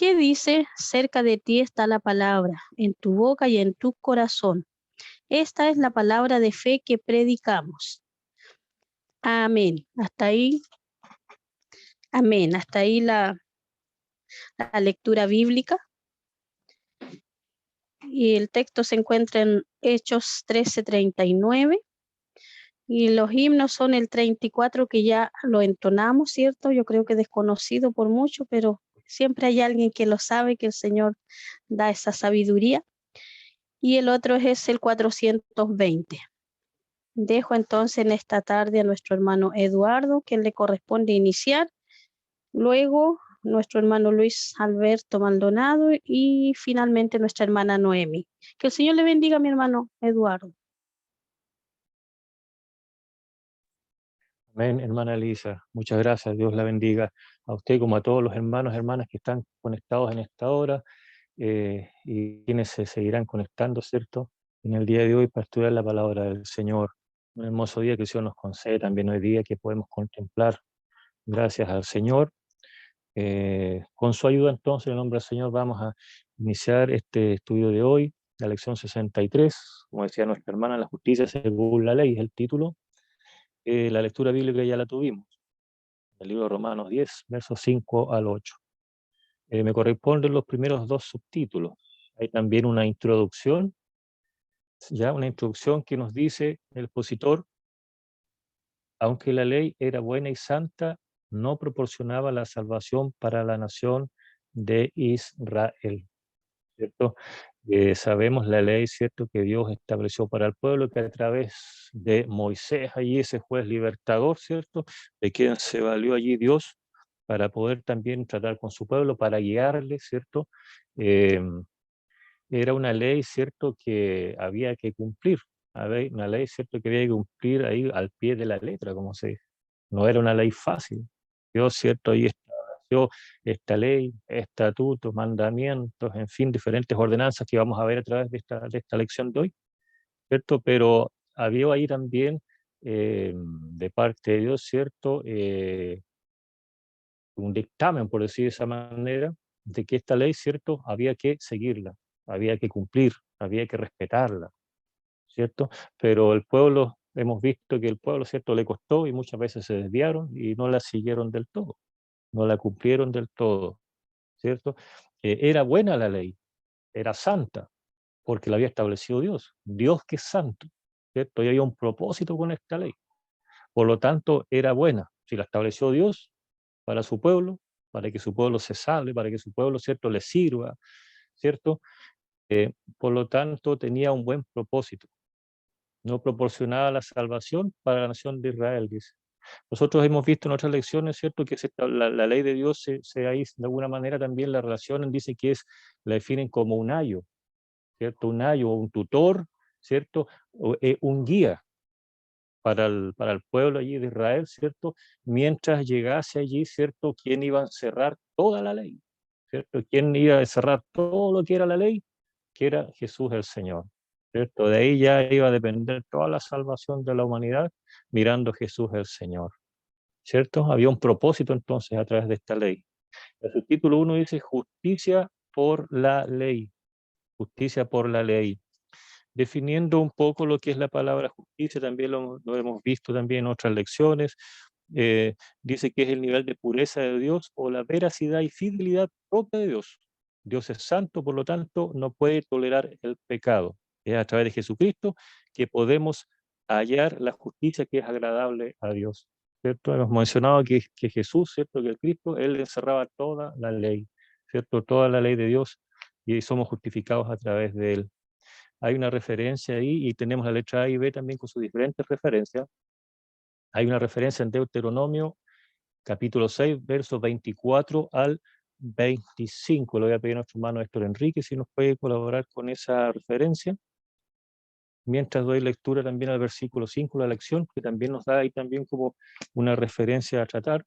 ¿Qué dice? Cerca de ti está la palabra, en tu boca y en tu corazón. Esta es la palabra de fe que predicamos. Amén. Hasta ahí, amén. Hasta ahí la lectura bíblica. Y el texto se encuentra en Hechos 13:39. Y los himnos son el 34 que ya lo entonamos, ¿cierto? Yo creo que desconocido por mucho, pero siempre hay alguien que lo sabe, que el Señor da esa sabiduría. Y el otro es el 420. Dejo entonces en esta tarde a nuestro hermano Eduardo, que le corresponde iniciar. Luego nuestro hermano Luis Alberto Maldonado y finalmente nuestra hermana Noemi. Que el Señor le bendiga a mi hermano Eduardo. Amén, hermana Elisa. Muchas gracias. Dios la bendiga a usted como a todos los hermanos y hermanas que están conectados en esta hora y quienes se seguirán conectando, ¿cierto? En el día de hoy para estudiar la palabra del Señor. Un hermoso día que el Señor nos concede también hoy día que podemos contemplar. Gracias al Señor. Con su ayuda entonces, en el nombre del Señor, vamos a iniciar este estudio de hoy, la lección 63. Como decía nuestra hermana, la justicia según la ley es el título. La lectura bíblica ya la tuvimos, el libro de Romanos 10, versos 5 al 8. Me corresponden los primeros dos subtítulos. Hay también una introducción, ya una introducción que nos dice el expositor, aunque la ley era buena y santa, no proporcionaba la salvación para la nación de Israel, ¿cierto? Sabemos la ley, ¿cierto?, que Dios estableció para el pueblo, que a través de Moisés, allí ese juez libertador, ¿cierto?, de quien se valió allí Dios para poder también tratar con su pueblo, para guiarle, ¿cierto? Eh, Era una ley, ¿cierto?, que había que cumplir, una ley, ¿cierto?, que había que cumplir ahí al pie de la letra, como se dice. No era una ley fácil. Dios, ¿cierto?, ahí estableció esta ley, estatutos, mandamientos, en fin, diferentes ordenanzas que vamos a ver a través de esta lección de hoy, ¿cierto? Pero había ahí también, de parte de Dios, ¿cierto?, un dictamen, por decir de esa manera, de que esta ley, ¿cierto?, había que seguirla, había que cumplir, había que respetarla, ¿cierto? Pero el pueblo, hemos visto que el pueblo, ¿cierto?, le costó y muchas veces se desviaron y no la siguieron del todo, no la cumplieron del todo, ¿cierto? Era buena la ley, era santa, porque la había establecido Dios, Dios que es santo, ¿cierto? Y había un propósito con esta ley. Por lo tanto, era buena. Si la estableció Dios para su pueblo, para que su pueblo se salve, para que su pueblo, ¿cierto?, le sirva, ¿cierto? Por lo tanto, tenía un buen propósito. No proporcionaba la salvación para la nación de Israel, dice. Nosotros hemos visto en otras lecciones, ¿cierto?, que la ley de Dios ahí, de alguna manera también la relacionan, dice que la definen como un ayo, ¿cierto? Un ayo, un tutor, ¿cierto? Un guía para el pueblo allí de Israel, ¿cierto? Mientras llegase allí, ¿cierto? ¿Quién iba a cerrar toda la ley? ¿Cierto? ¿Quién iba a cerrar todo lo que era la ley? Que era Jesús el Señor, ¿cierto? De ahí ya iba a depender toda la salvación de la humanidad mirando a Jesús el Señor, ¿cierto? Había un propósito entonces a través de esta ley. El subtítulo 1 dice justicia por la ley, justicia por la ley. Definiendo un poco lo que es la palabra justicia, también lo hemos visto también en otras lecciones, dice que es el nivel de pureza de Dios o la veracidad y fidelidad propia de Dios. Dios es santo, por lo tanto, no puede tolerar el pecado. Es a través de Jesucristo que podemos hallar la justicia que es agradable a Dios, ¿cierto? Hemos mencionado que Jesús, ¿cierto? Que el Cristo, Él encerraba toda la ley, ¿cierto? Toda la ley de Dios y somos justificados a través de Él. Hay una referencia ahí y tenemos la letra A y B también con sus diferentes referencias. Hay una referencia en Deuteronomio, capítulo 6, versos 24 al 25. Le voy a pedir a nuestro hermano Héctor Enrique si nos puede colaborar con esa referencia. Mientras doy lectura también al versículo 5 de la lección, que también nos da ahí también como una referencia a tratar.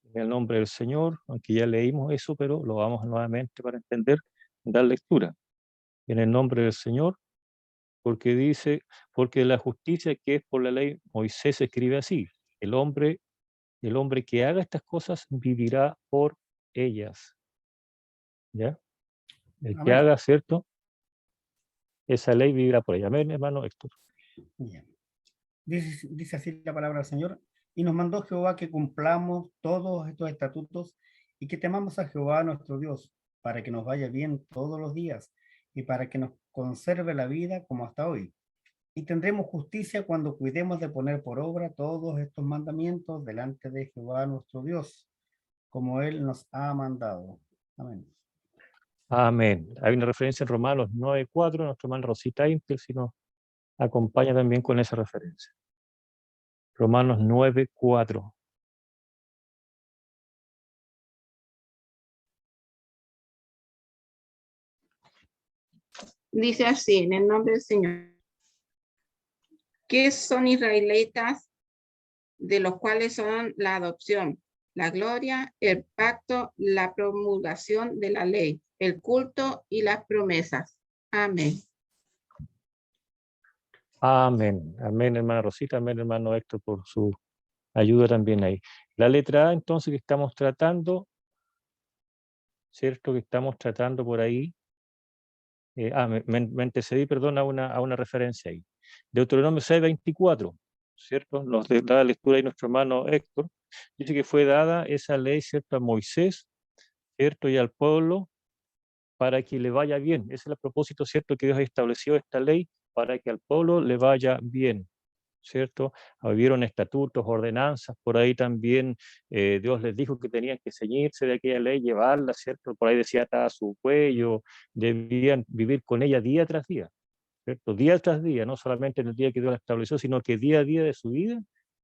En el nombre del Señor, aunque ya leímos eso, pero lo vamos nuevamente para entender, dar lectura. En el nombre del Señor, porque dice, porque la justicia que es por la ley, Moisés escribe así, el hombre que haga estas cosas vivirá por ellas. ¿ya? El que Amén. haga, ¿cierto? Esa ley vivirá por ella. Amén, hermano Héctor. Bien. Dice así la palabra del Señor. Y nos mandó Jehová que cumplamos todos estos estatutos y que temamos a Jehová nuestro Dios, para que nos vaya bien todos los días y para que nos conserve la vida como hasta hoy. Y tendremos justicia cuando cuidemos de poner por obra todos estos mandamientos delante de Jehová nuestro Dios, como Él nos ha mandado. Amén. Amén. Hay una referencia en Romanos 9:4, nuestra hermana Rosita Impel, si nos acompaña también con esa referencia. Romanos 9:4. Dice así, en el nombre del Señor. ¿Qué son israelitas? De los cuales son la adopción, la gloria, el pacto, la promulgación de la ley, el culto y las promesas. Amén. Amén. Amén, hermana Rosita. Amén, hermano Héctor, por su ayuda también ahí. La letra A, entonces, que estamos tratando, ¿cierto? Que estamos tratando por ahí. Me antecedí, perdón, a una referencia ahí. Deuteronomio 6:24, ¿cierto? Nos da la lectura ahí nuestro hermano Héctor. Dice que fue dada esa ley, ¿cierto? A Moisés, ¿cierto? Y al pueblo para que le vaya bien. Ese es el propósito, ¿cierto? Que Dios ha establecido esta ley para que al pueblo le vaya bien, ¿cierto? Hubieron estatutos, ordenanzas, por ahí también Dios les dijo que tenían que ceñirse de aquella ley, llevarla, ¿cierto? Por ahí decía atada a su cuello, debían vivir con ella día tras día, ¿cierto? Día tras día, no solamente en el día que Dios la estableció, sino que día a día de su vida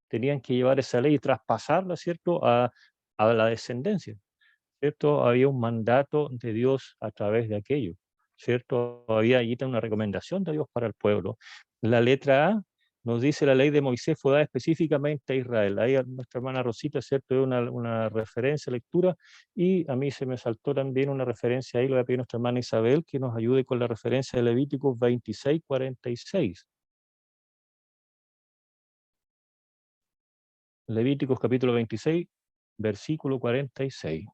tenían que llevar esa ley y traspasarla, ¿cierto? A la descendencia, ¿cierto? Había un mandato de Dios a través de aquello, ¿cierto? Había allí una recomendación de Dios para el pueblo. La letra A nos dice la ley de Moisés fue dada específicamente a Israel. Ahí a nuestra hermana Rosita, ¿cierto? Es una referencia, lectura, y a mí se me saltó también una referencia ahí, le voy a pedir a nuestra hermana Isabel que nos ayude con la referencia de Levíticos 26:46. Levíticos capítulo 26, versículo 46.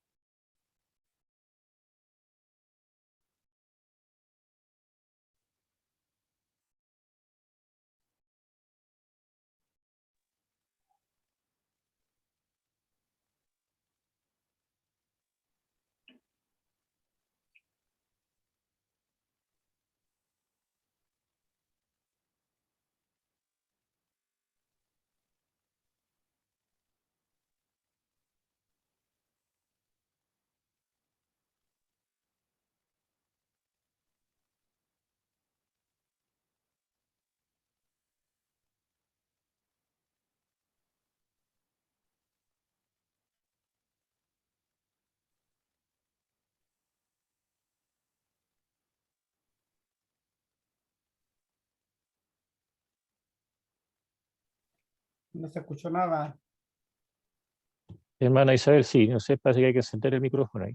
No se escuchó nada. Hermana Isabel, sí, no sé, parece que hay que encender el micrófono ahí.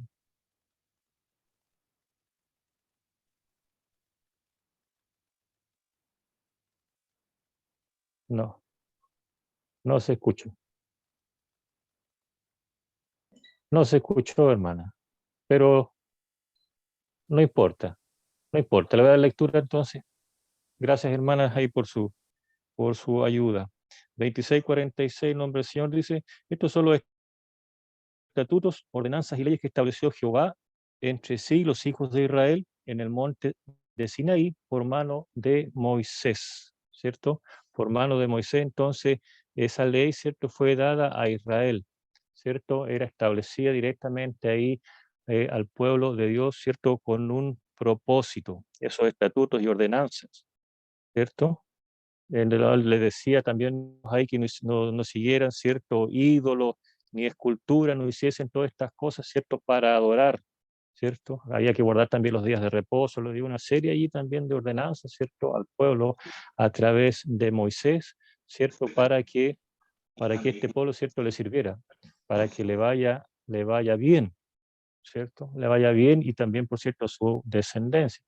No, no se escuchó. No se escuchó, hermana, pero no importa, no importa. Le voy a dar lectura entonces. Gracias, hermanas, ahí por su ayuda. 26:46, nombre del Señor dice, estos son los estatutos, ordenanzas y leyes que estableció Jehová entre sí los hijos de Israel en el monte de Sinaí por mano de Moisés, ¿cierto? Por mano de Moisés, entonces esa ley, ¿cierto? Fue dada a Israel, ¿cierto? Era establecida directamente ahí al pueblo de Dios, ¿cierto? Con un propósito, esos estatutos y ordenanzas, ¿cierto? Le decía también ahí que no siguieran cierto ídolo ni escultura, no hiciesen todas estas cosas, ¿cierto? Para adorar, ¿cierto? Había que guardar también los días de reposo, le dio una serie allí también de ordenanzas, ¿cierto? Al pueblo a través de Moisés, ¿cierto? Para que este pueblo, ¿cierto? Le sirviera, para que le vaya bien, ¿cierto? Le vaya bien y también, por cierto, su descendencia.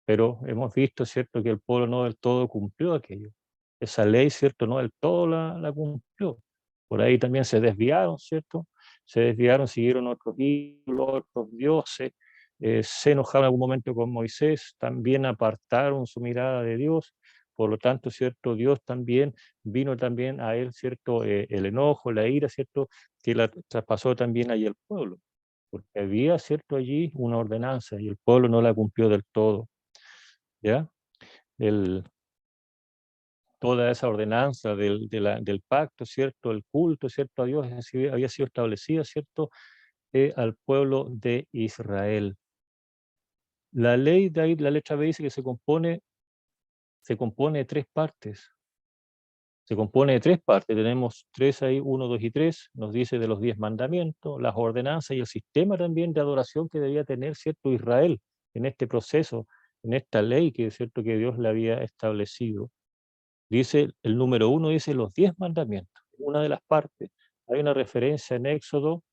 Pero hemos visto, ¿cierto?, que el pueblo no del todo cumplió aquello. Esa ley, ¿cierto?, no del todo la cumplió. Por ahí también se desviaron, ¿cierto? Se desviaron, siguieron otros ídolos, otros dioses, se enojaron en algún momento con Moisés, también apartaron su mirada de Dios. Por lo tanto, ¿cierto? Dios también vino también a él, ¿cierto? El enojo, la ira, ¿cierto? Que la traspasó también allí al pueblo, porque había, ¿cierto? Allí una ordenanza y el pueblo no la cumplió del todo, ¿ya? Toda esa ordenanza del pacto, ¿cierto? El culto, ¿cierto? A Dios había sido establecida, ¿cierto? Al pueblo de Israel. La ley de ahí, la letra B dice que se compone de tres partes. Se compone de tres partes. Tenemos tres ahí, 1, 2 y 3. Nos dice de los 10 mandamientos, las ordenanzas y el sistema también de adoración que debía tener, ¿cierto? Israel en este proceso, en esta ley que es cierto que Dios le había establecido. Dice, el número 1 dice los 10 mandamientos. Una de las partes. Hay una referencia en Éxodo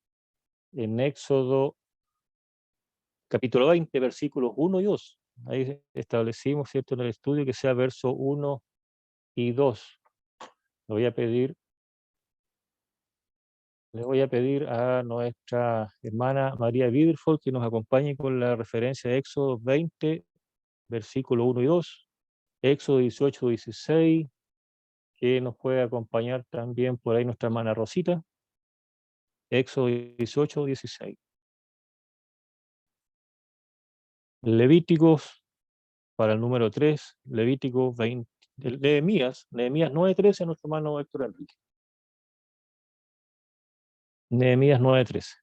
capítulo 20, versículos 1 y 2. Ahí establecimos, ¿cierto? En el estudio que sea verso 1 y 2. Le voy a pedir a nuestra hermana María Biderford que nos acompañe con la referencia de Éxodo 20, versículos 1 y 2. Éxodo 18, 16, que nos puede acompañar también por ahí nuestra hermana Rosita. Éxodo 18, 16. Levíticos para el número 3, Levítico 20, Nehemías 9:13, nuestro hermano Héctor Enrique. Nehemías 9:13.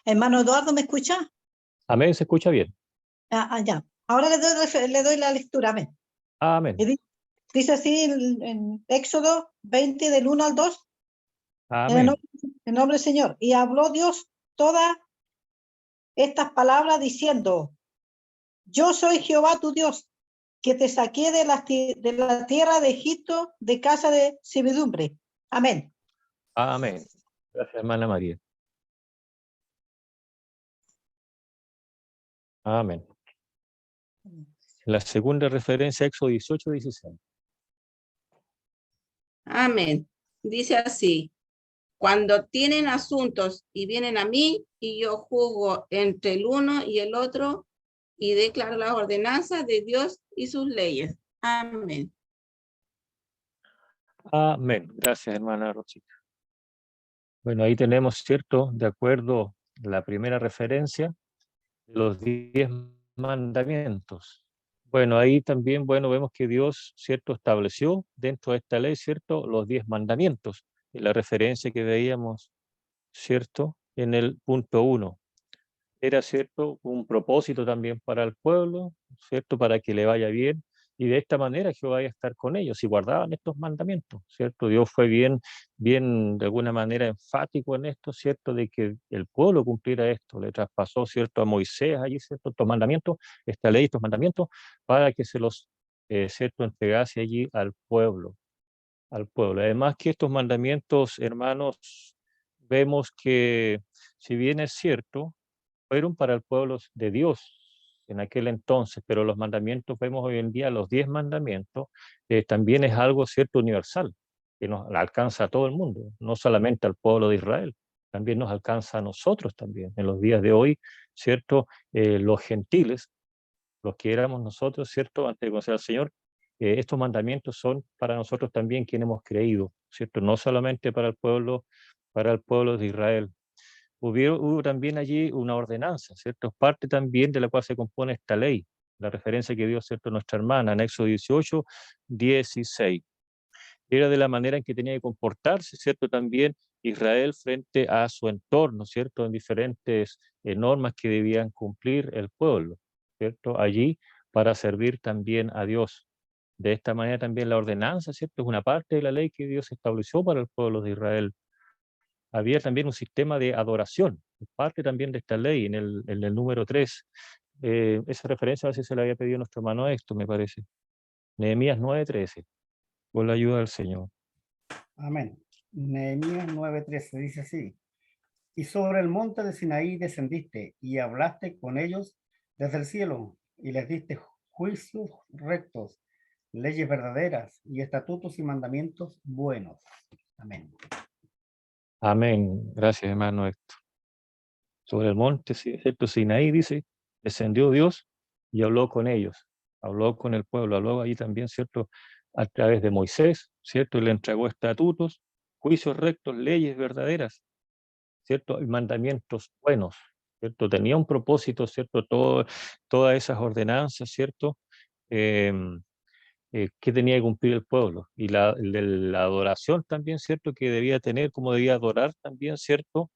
Hermano Eduardo, ¿me escucha? Amén, se escucha bien. Ya. Ahora le doy la lectura, amén. Amén. Dice así en Éxodo 20, del 1 al 2, Amén. en nombre del Señor. Y habló Dios todas estas palabras diciendo, yo soy Jehová tu Dios, que te saqué de la tierra de Egipto, de casa de servidumbre. Amén. Amén. Gracias, hermana María. Amén. La segunda referencia, Éxodo 18, 16. Amén. Dice así, cuando tienen asuntos y vienen a mí y yo juzgo entre el uno y el otro y declaro las ordenanzas de Dios y sus leyes. Amén. Amén. Gracias, hermana Rosita. Bueno, ahí tenemos, ¿cierto? De acuerdo a la primera referencia, los 10 mandamientos. Bueno, ahí también, bueno, vemos que Dios, ¿cierto? Estableció dentro de esta ley, ¿cierto? Los 10 mandamientos. Y la referencia que veíamos, ¿cierto? En el punto 1. Era, ¿cierto? Un propósito también para el pueblo, ¿cierto? Para que le vaya bien. Y de esta manera Jehová vaya a estar con ellos y guardaban estos mandamientos, ¿cierto? Dios fue bien, de alguna manera enfático en esto, ¿cierto? De que el pueblo cumpliera esto. Le traspasó, ¿cierto? A Moisés allí, ¿cierto? Estos mandamientos, esta ley, estos mandamientos, para que se los, ¿cierto? Entregase allí al pueblo. Además que estos mandamientos, hermanos, vemos que si bien es cierto, fueron para el pueblo de Dios en aquel entonces, pero los mandamientos, vemos hoy en día los 10 mandamientos, también es algo cierto universal, que nos alcanza a todo el mundo, no solamente al pueblo de Israel, también nos alcanza a nosotros también. En los días de hoy, cierto, los gentiles, los que éramos nosotros, cierto, antes de conocer al Señor, estos mandamientos son para nosotros también quienes hemos creído, cierto, no solamente para el pueblo de Israel. Hubo también allí una ordenanza, ¿cierto? Parte también de la cual se compone esta ley, la referencia que dio, ¿cierto?, nuestra hermana, en Éxodo 18, 16. Era de la manera en que tenía que comportarse, ¿cierto?, también Israel frente a su entorno, ¿cierto?, en diferentes normas que debían cumplir el pueblo, ¿cierto?, allí para servir también a Dios. De esta manera también la ordenanza, ¿cierto? Es una parte de la ley que Dios estableció para el pueblo de Israel. Había también un sistema de adoración, parte también de esta ley, en el número 3. Esa referencia a veces se la había pedido nuestro hermano Héctor, me parece. Nehemías 9:13, con la ayuda del Señor. Amén. Nehemías 9:13 dice así: y sobre el monte de Sinaí descendiste y hablaste con ellos desde el cielo y les diste juicios rectos, leyes verdaderas y estatutos y mandamientos buenos. Amén. Amén. Gracias, hermano Héctor. Sobre el monte, ¿cierto? Sinaí, dice, descendió Dios y habló con ellos, habló con el pueblo, habló ahí también, ¿cierto? A través de Moisés, ¿cierto? Y le entregó estatutos, juicios rectos, leyes verdaderas, ¿cierto? Y mandamientos buenos, ¿cierto? Tenía un propósito, ¿cierto? Todas esas ordenanzas, ¿cierto? Que tenía que cumplir el pueblo. Y la adoración también, ¿cierto? Que debía tener, como debía adorar también, ¿cierto?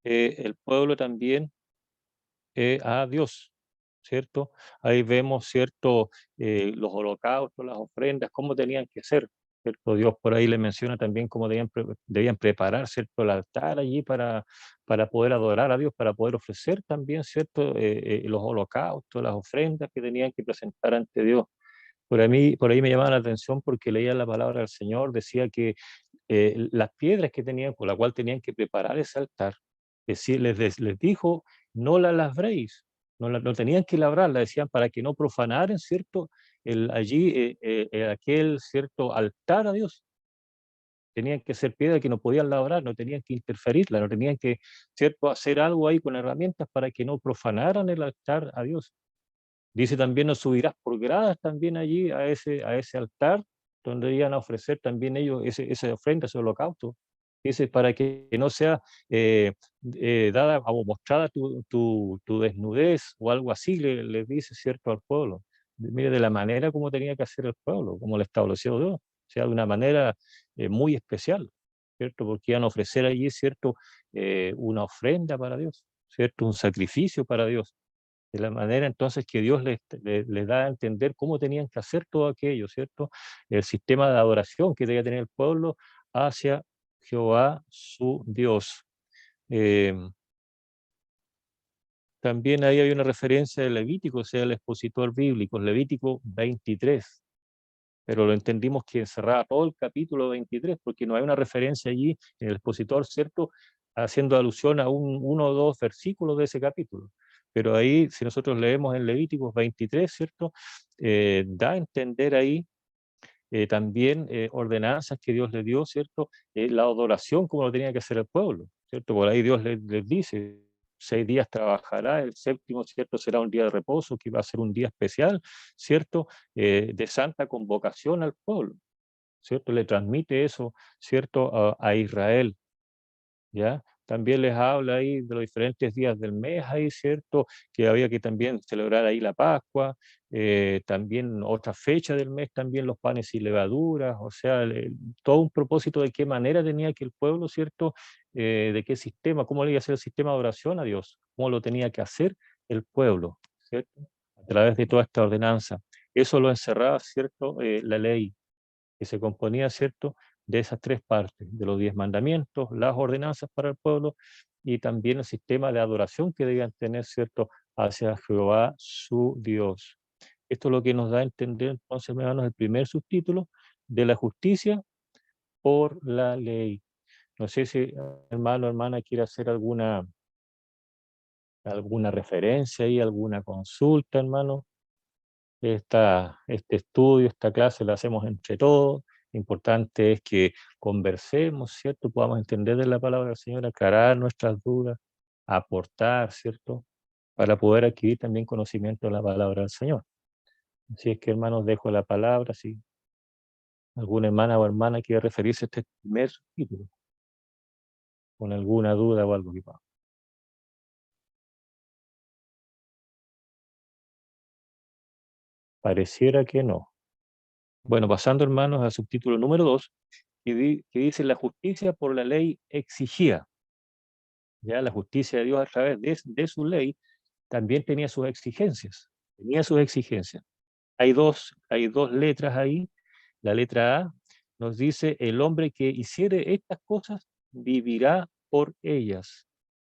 El pueblo también a Dios, ¿cierto? Ahí vemos, ¿cierto? Los holocaustos, las ofrendas, cómo tenían que ser, ¿cierto? Dios por ahí le menciona también cómo debían preparar, ¿cierto? El altar allí para poder adorar a Dios, para poder ofrecer también, ¿cierto? Los holocaustos, las ofrendas que tenían que presentar ante Dios. Por ahí me llamaba la atención porque leía la palabra del Señor, decía que las piedras que tenían, con la cual tenían que preparar ese altar, les dijo, no la labréis, no tenían que labrarla, decían, para que no profanaran, ¿cierto? Aquel, ¿cierto? Altar a Dios. Tenían que ser piedras que no podían labrar, no tenían que interferirla, no tenían que, ¿cierto? Hacer algo ahí con herramientas para que no profanaran el altar a Dios. Dice también, no subirás por gradas también allí a ese altar, donde iban a ofrecer también ellos esa ofrenda, ese holocausto. Dice, para que no sea dada o mostrada tu desnudez o algo así, le dice, ¿cierto?, al pueblo. Mire, de la manera como tenía que hacer el pueblo, como lo estableció Dios, o sea, de una manera muy especial, ¿cierto? Porque iban a ofrecer allí, ¿cierto?, una ofrenda para Dios, ¿cierto?, un sacrificio para Dios. De la manera entonces que Dios les da a entender cómo tenían que hacer todo aquello, ¿cierto? El sistema de adoración que debía tener el pueblo hacia Jehová su Dios. También ahí hay una referencia de Levítico, o sea, el expositor bíblico, Levítico 23, pero lo entendimos que encerraba todo el capítulo 23, porque no hay una referencia allí en el expositor, ¿cierto?, haciendo alusión a uno o dos versículos de ese capítulo. Pero ahí, si nosotros leemos en Levíticos 23, ¿cierto?, da a entender ahí también ordenanzas que Dios le dio, ¿cierto?, la adoración como lo tenía que hacer el pueblo, ¿cierto? Por ahí Dios les dice, 6 días trabajará, el séptimo, ¿cierto?, será un día de reposo, que va a ser un día especial, ¿cierto?, de santa convocación al pueblo, ¿cierto? Le transmite eso, ¿cierto?, a Israel, ¿ya? También les habla ahí de los diferentes días del mes ahí, ¿cierto? Que había que también celebrar ahí la Pascua, también otra fecha del mes, también los panes y levaduras, o sea, todo un propósito de qué manera tenía que el pueblo, ¿cierto? De qué sistema, cómo le iba a hacer el sistema de oración a Dios, cómo lo tenía que hacer el pueblo, ¿cierto? A través de toda esta ordenanza. Eso lo encerraba, ¿cierto? La ley, que se componía, ¿cierto?, de esas 3 partes, de los 10 mandamientos, las ordenanzas para el pueblo y también el sistema de adoración que debían tener, ¿cierto?, hacia Jehová su Dios. Esto es lo que nos da a entender, entonces, hermanos, el primer subtítulo de la justicia por la ley. No sé si hermano o hermana quiere hacer alguna referencia ahí, alguna consulta, hermano. Este estudio, esta clase la hacemos entre todos. Importante es que conversemos, ¿cierto? Podamos entender de la palabra del Señor, aclarar nuestras dudas, aportar, ¿cierto? Para poder adquirir también conocimiento de la palabra del Señor. Así es que, hermanos, dejo la palabra. Si alguna hermana o hermana quiere referirse a este primer capítulo, con alguna duda o algo que pasa. Pareciera que no. Bueno, pasando, hermanos, al subtítulo número 2, que dice la justicia por la ley exigía. Ya la justicia de Dios a través de su ley también tenía sus exigencias. hay dos letras ahí. La letra A nos dice, el hombre que hiciere estas cosas vivirá por ellas.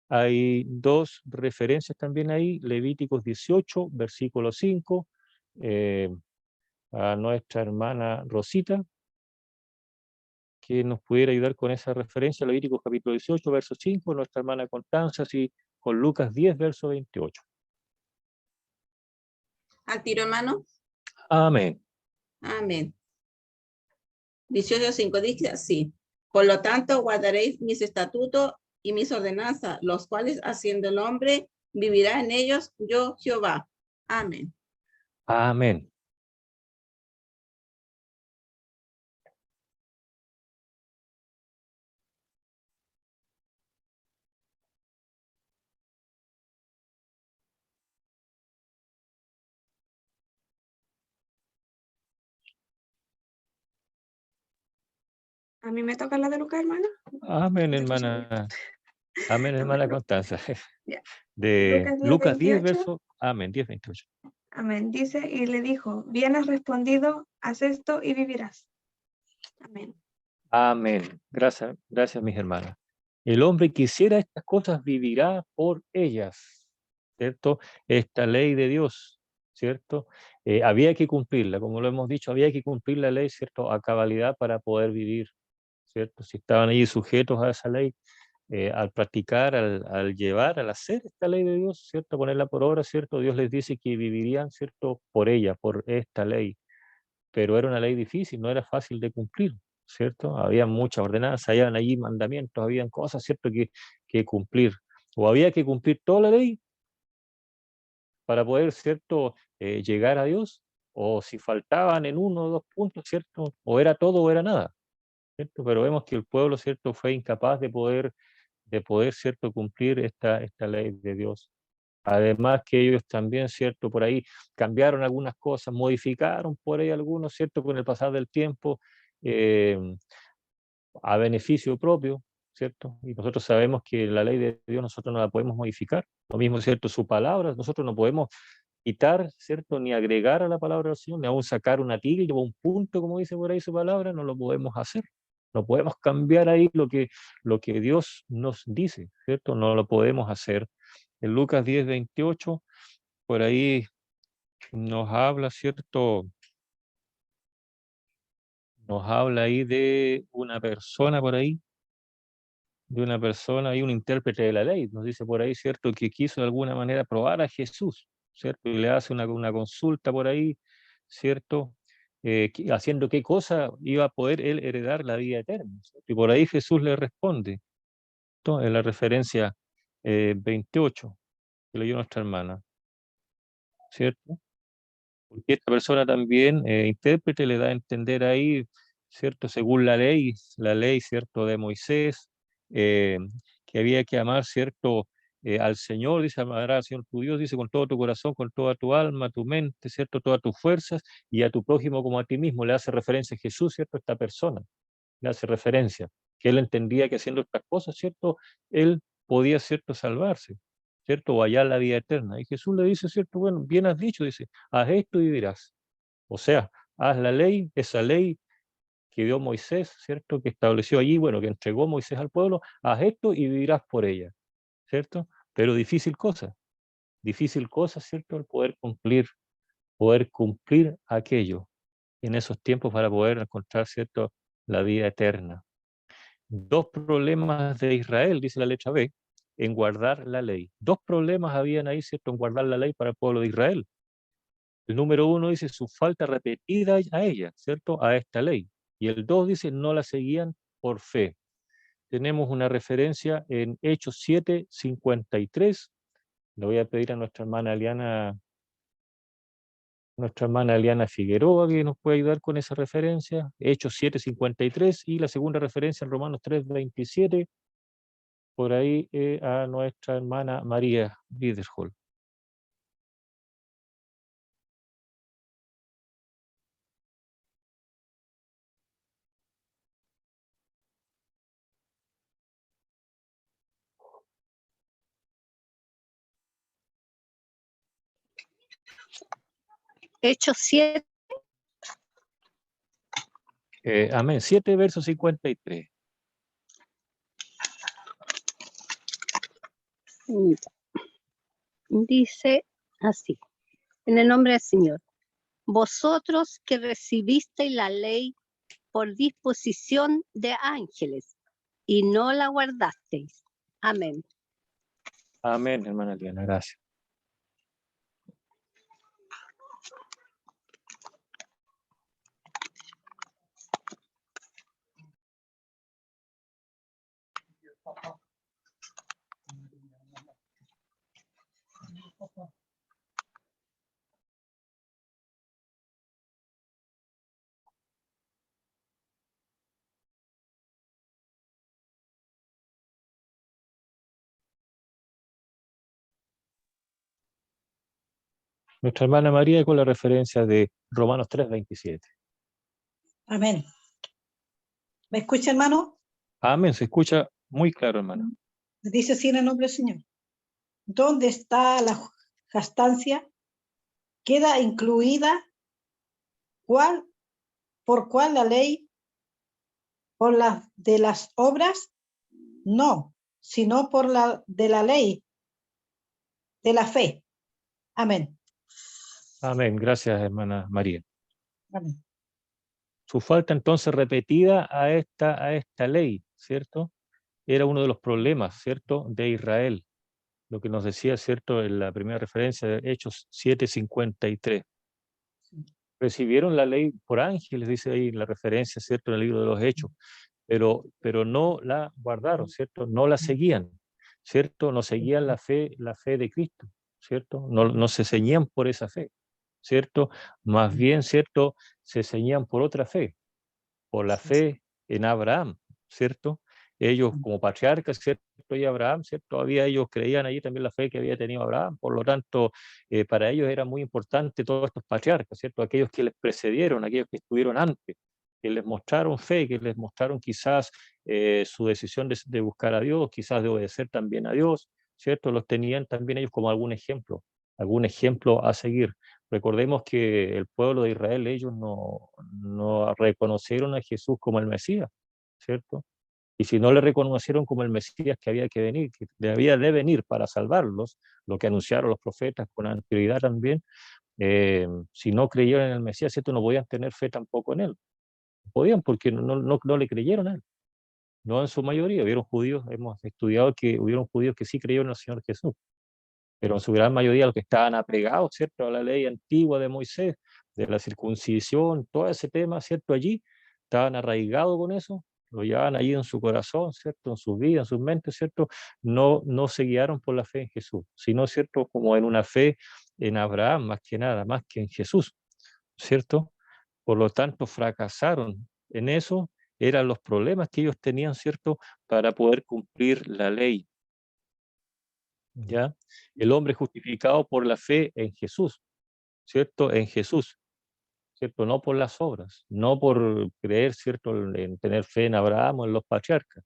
Hay dos referencias también ahí, Levíticos 18, versículo 5, a nuestra hermana Rosita, que nos pudiera ayudar con esa referencia, Levíticos capítulo 18, verso 5, nuestra hermana Constanza, y con Lucas 10, verso 28. Al tiro, hermano. Amén. Amén. 18:5 dice así. Por lo tanto, guardaréis mis estatutos y mis ordenanzas, los cuales haciendo el hombre vivirá en ellos, yo Jehová. Amén. Amén. A mí me toca la de Lucas, hermana. Amén, ¿Me escucha bien? hermana. Amén, Amén. hermana Constanza. Ya. De Lucas 10, Lucas 10, 28. verso, amén, 10, 28. Amén. Dice, y le dijo, bien has respondido, haz esto y vivirás. Amén. Amén. Gracias, gracias, mis hermanas. El hombre que hiciera estas cosas vivirá por ellas, ¿cierto? Esta ley de Dios, ¿cierto? Había que cumplirla, como lo hemos dicho, había que cumplir la ley, ¿cierto? A cabalidad para poder vivir, ¿cierto? Si estaban allí sujetos a esa ley, al practicar, al llevar, al hacer esta ley de Dios, ¿cierto? Ponerla por obra, ¿cierto? Dios les dice que vivirían, ¿cierto? Por ella, por esta ley. Pero era una ley difícil, no era fácil de cumplir, ¿cierto? Había muchas ordenanzas, habían allí mandamientos, habían cosas, ¿cierto? Que cumplir. O había que cumplir toda la ley para poder, ¿cierto? Llegar a Dios, o si faltaban en uno o dos puntos, ¿cierto? O era todo o era nada, ¿cierto? Pero vemos que el pueblo, ¿cierto? Fue incapaz de poder, ¿cierto? Cumplir esta ley de Dios. Además que ellos también, ¿cierto? Por ahí cambiaron algunas cosas, modificaron por ahí algunos, ¿cierto? Con el pasar del tiempo, eh, a beneficio propio, ¿cierto? Y nosotros sabemos que la ley de Dios nosotros no la podemos modificar. Lo mismo, ¿cierto? Su palabra, nosotros no podemos quitar, ¿cierto? Ni agregar a la palabra del Señor, ni aún sacar una tilde o un punto, como dice por ahí su palabra, no lo podemos hacer. No podemos cambiar ahí lo que Dios nos dice, ¿cierto? No lo podemos hacer. En Lucas 10, 28, por ahí nos habla, ¿cierto? Nos habla ahí de una persona por ahí, de una persona y un intérprete de la ley. Nos dice por ahí, ¿cierto? Que quiso de alguna manera probar a Jesús, ¿cierto? Y le hace una consulta por ahí, ¿cierto? Haciendo qué cosa iba a poder él heredar la vida eterna, ¿cierto? Y por ahí Jesús le responde, ¿no? En la referencia 28 que leyó nuestra hermana, ¿cierto? Porque esta persona también, intérprete, le da a entender ahí, ¿cierto? Según la ley, ¿cierto? De Moisés, eh, que había que amar, ¿cierto? Al Señor, dice, amarás al Señor tu Dios, dice, con todo tu corazón, con toda tu alma, tu mente, ¿cierto? Todas tus fuerzas, y a tu prójimo como a ti mismo. Le hace referencia a Jesús, ¿cierto? Esta persona, le hace referencia, que él entendía que haciendo estas cosas, ¿cierto? Él podía, ¿cierto? Salvarse, ¿cierto? O hallar la vida eterna. Y Jesús le dice, ¿cierto? Bueno, bien has dicho, dice, haz esto y vivirás. O sea, haz la ley, esa ley que dio Moisés, ¿cierto? Que estableció allí, bueno, que entregó Moisés al pueblo, haz esto y vivirás por ella, ¿cierto? Pero difícil cosa, ¿cierto? El poder cumplir aquello en esos tiempos para poder encontrar, ¿cierto? La vida eterna. Dos problemas de Israel, dice la letra B, en guardar la ley. Dos problemas habían ahí, ¿cierto? En guardar la ley para el pueblo de Israel. El número uno dice su falta repetida a ella, ¿cierto? A esta ley. Y el dos dice no la seguían por fe. Tenemos una referencia en Hechos 7, 53. Le voy a pedir a nuestra hermana Eliana Figueroa, que nos puede ayudar con esa referencia. Hechos 7, 53. Y la segunda referencia en Romanos 3, 27. Por ahí a nuestra hermana María Wiederhol. Hechos 7, Amén. 7, verso 53. dice así, en el nombre del Señor. Vosotros que recibisteis la ley por disposición de ángeles y no la guardasteis. Amén. Amén, hermana Liana, gracias. Nuestra hermana María con la referencia de Romanos 3:27. Amén. ¿Me escucha, hermano? Amén, se escucha muy claro, hermano. Dice así en el nombre del Señor. ¿Dónde está la gastancia? ¿Queda incluida por cuál la ley? ¿Por la de las obras? No, sino por la de la ley, de la fe. Amén. Amén, gracias, hermana María. Amén. Su falta entonces repetida a esta ley, ¿cierto? Era uno de los problemas, ¿cierto?, de Israel. Lo que nos decía, ¿cierto?, en la primera referencia de Hechos 7:53. Recibieron la ley por ángeles, dice ahí la referencia, ¿cierto?, en el libro de los Hechos, pero no la guardaron, ¿cierto? No la seguían, ¿cierto? No seguían la fe de Cristo, ¿cierto? No se ceñían por esa fe, ¿cierto? Más bien, ¿cierto?, se ceñían por otra fe, por la fe en Abraham, ¿cierto? Ellos como patriarcas, ¿cierto? Y Abraham, ¿cierto? Todavía ellos creían allí también la fe que había tenido Abraham, por lo tanto, para ellos era muy importante todos estos patriarcas, ¿cierto? Aquellos que les precedieron, aquellos que estuvieron antes, que les mostraron fe, que les mostraron quizás su decisión de buscar a Dios, quizás de obedecer también a Dios, ¿cierto? Los tenían también ellos como algún ejemplo a seguir. Recordemos que el pueblo de Israel, ellos no reconocieron a Jesús como el Mesías, ¿cierto? Y si no le reconocieron como el Mesías que había que venir, que debía de venir para salvarlos, lo que anunciaron los profetas con anterioridad también, si no creyeron en el Mesías, ¿cierto?, no podían tener fe tampoco en él. No podían porque no le creyeron a él. No en su mayoría, hubieron judíos, hemos estudiado que hubieron judíos que sí creyeron en el Señor Jesús, pero en su gran mayoría los que estaban apegados, ¿cierto?, a la ley antigua de Moisés, de la circuncisión, todo ese tema, ¿cierto?, allí, estaban arraigados con eso, lo llevaban allí en su corazón, ¿cierto?, en su vida, en sus mentes, ¿cierto?, no se guiaron por la fe en Jesús, sino, ¿cierto?, como en una fe en Abraham, más que nada, más que en Jesús, ¿cierto? Por lo tanto, fracasaron en eso, eran los problemas que ellos tenían, ¿cierto?, para poder cumplir la ley. ¿Ya? El hombre justificado por la fe en Jesús, ¿cierto? En Jesús, ¿cierto? No por las obras, no por creer, ¿cierto?, en tener fe en Abraham o en los patriarcas,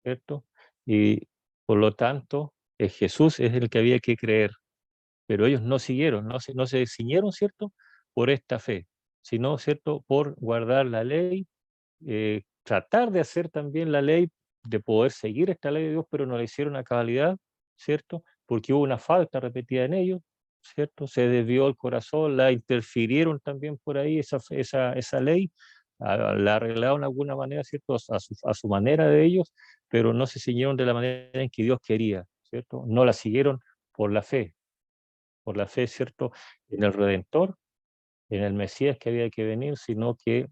¿cierto? Y por lo tanto, Jesús es el que había que creer, pero ellos no siguieron, no se ciñeron, ¿cierto?, por esta fe, sino, ¿cierto?, por guardar la ley, tratar de hacer también la ley, de poder seguir esta ley de Dios, pero no la hicieron a cabalidad, ¿cierto? Porque hubo una falta repetida en ellos, ¿cierto? Se desvió el corazón, la interfirieron también por ahí esa ley, la arreglaron de alguna manera, ¿cierto?, a su manera de ellos, pero no se ciñeron de la manera en que Dios quería, ¿cierto? No la siguieron por la fe, ¿cierto?, en el Redentor, en el Mesías que había que venir, sino que,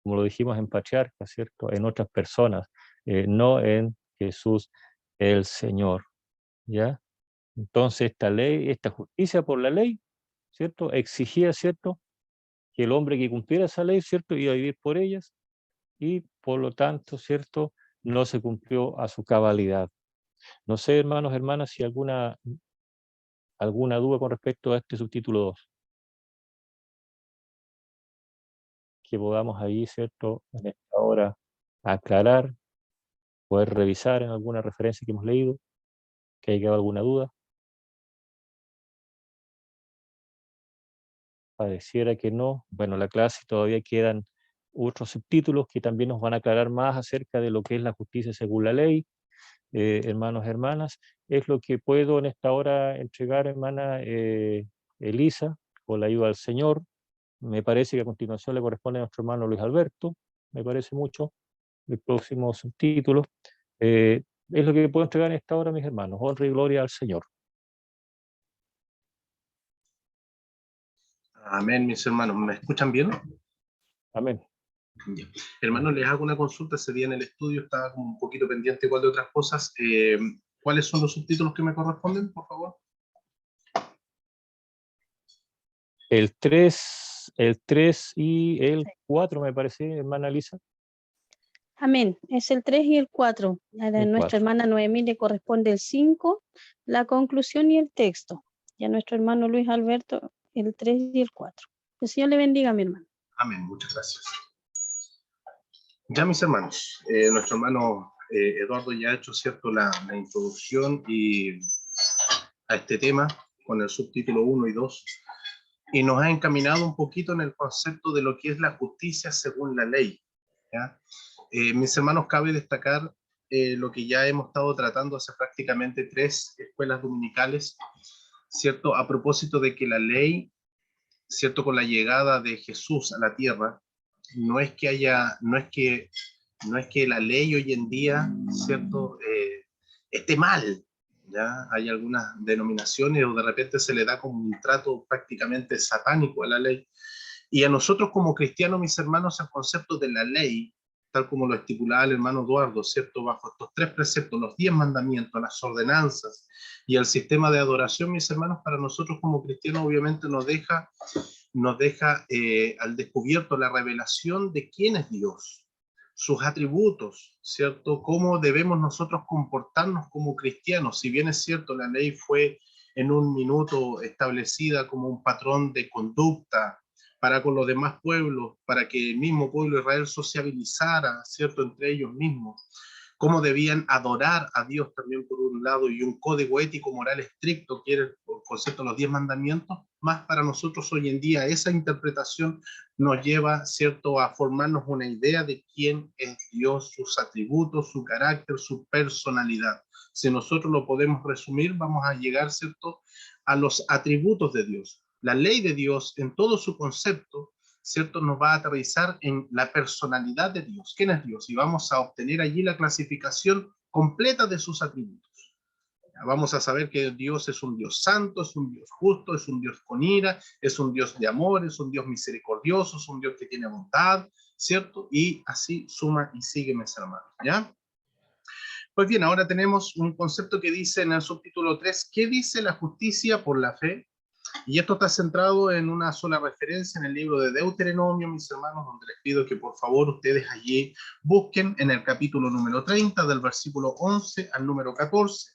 como lo dijimos, en patriarcas, ¿cierto?, en otras personas, no en Jesús el Señor, ¿ya? Entonces esta ley, esta justicia por la ley, ¿cierto?, exigía, ¿cierto?, que el hombre que cumpliera esa ley, ¿cierto?, iba a vivir por ellas, y por lo tanto, ¿cierto?, no se cumplió a su cabalidad. No sé, hermanos, hermanas, si alguna duda con respecto a este subtítulo 2, que podamos ahí, ¿cierto?, en esta hora aclarar, poder revisar en alguna referencia que hemos leído, que haya quedado alguna duda. pareciera que no. Bueno, la clase todavía quedan otros subtítulos que también nos van a aclarar más acerca de lo que es la justicia según la ley. Hermanos, hermanas, es lo que puedo en esta hora entregar, hermana Elisa, con la ayuda del Señor. Me parece que a continuación le corresponde a nuestro hermano Luis Alberto, me parece mucho, el próximo subtítulo. Es lo que puedo entregar en esta hora, mis hermanos. Honra y gloria al Señor. Amén, mis hermanos. ¿Me escuchan bien? Amén. Bien. Hermanos, les hago una consulta. Ese día en el estudio estaba como un poquito pendiente igual de otras cosas. ¿Cuáles son los subtítulos que me corresponden, por favor? El 3 y el 4, me parece, hermana Elisa. Amén. Es el 3 y el 4. A El nuestra 4. hermana Noemí le corresponde el 5, la conclusión y el texto. Y a nuestro hermano Luis Alberto el 3 y el 4. El Señor le bendiga, mi hermano. Amén, muchas gracias. Ya, mis hermanos, nuestro hermano Eduardo ya ha hecho, ¿cierto?, la introducción a este tema con el subtítulo 1 y 2, y nos ha encaminado un poquito en el concepto de lo que es la justicia según la ley, ¿ya? Mis hermanos, cabe destacar lo que ya hemos estado tratando hace prácticamente 3 escuelas dominicales, ¿cierto?, a propósito de que la ley, ¿cierto?, con la llegada de Jesús a la tierra, no es que la ley hoy en día, ¿cierto?, esté mal, ¿ya? Hay algunas denominaciones o de repente se le da como un trato prácticamente satánico a la ley. Y a nosotros como cristianos, mis hermanos, el concepto de la ley, tal como lo estipulaba el hermano Eduardo, ¿cierto?, bajo estos 3 preceptos, los 10 mandamientos, las ordenanzas y el sistema de adoración, mis hermanos, para nosotros como cristianos obviamente nos deja al descubierto la revelación de quién es Dios, sus atributos, ¿cierto? Cómo debemos nosotros comportarnos como cristianos. Si bien es cierto, la ley fue en un minuto establecida como un patrón de conducta para con los demás pueblos, para que el mismo pueblo de Israel sociabilizara, ¿cierto?, entre ellos mismos, cómo debían adorar a Dios también por un lado, y un código ético moral estricto, que era el concepto de los 10 mandamientos, más para nosotros hoy en día esa interpretación nos lleva, ¿cierto?, a formarnos una idea de quién es Dios, sus atributos, su carácter, su personalidad. Si nosotros lo podemos resumir, vamos a llegar, ¿cierto?, a los atributos de Dios. La ley de Dios en todo su concepto, ¿cierto?, nos va a aterrizar en la personalidad de Dios. ¿Quién es Dios? Y vamos a obtener allí la clasificación completa de sus atributos. Vamos a saber que Dios es un Dios santo, es un Dios justo, es un Dios con ira, es un Dios de amor, es un Dios misericordioso, es un Dios que tiene bondad, ¿cierto? Y así suma y sigue, mis hermanos, ¿ya? Pues bien, ahora tenemos un concepto que dice en el subtítulo 3, ¿qué dice la justicia por la fe? Y esto está centrado en una sola referencia en el libro de Deuteronomio, mis hermanos, donde les pido que por favor ustedes allí busquen en el capítulo número 30, del versículo 11 al número 14.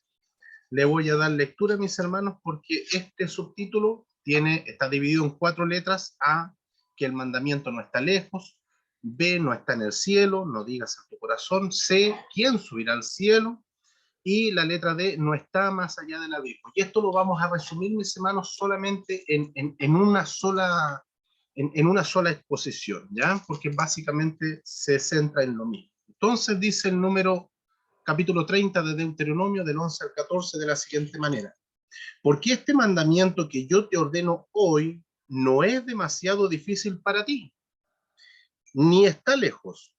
Le voy a dar lectura, mis hermanos, porque este subtítulo está dividido en 4 letras. A, que el mandamiento no está lejos. B, no está en el cielo, no digas en tu corazón. C, ¿quién subirá al cielo? Y la letra D, no está más allá del abismo. Y esto lo vamos a resumir, mis hermanos, solamente en una sola exposición, ¿ya? Porque básicamente se centra en lo mismo. Entonces dice el capítulo 30 de Deuteronomio, del 11 al 14, de la siguiente manera. Porque este mandamiento que yo te ordeno hoy no es demasiado difícil para ti, ni está lejos,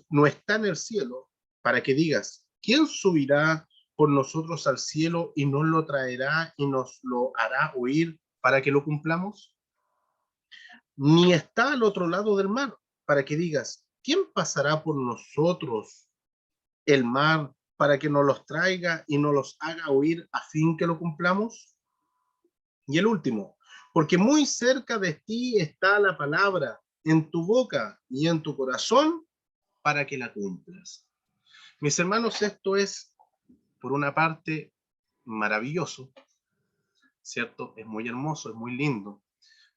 no está en el cielo, para que digas, ¿quién subirá por nosotros al cielo y nos lo traerá y nos lo hará oír para que lo cumplamos? Ni está al otro lado del mar, para que digas, ¿quién pasará por nosotros el mar para que nos los traiga y nos los haga oír a fin que lo cumplamos? Y el último, porque muy cerca de ti está la palabra, en tu boca y en tu corazón, para que la cumplas. Mis hermanos, esto es, por una parte, maravilloso, ¿cierto? Es muy hermoso, es muy lindo.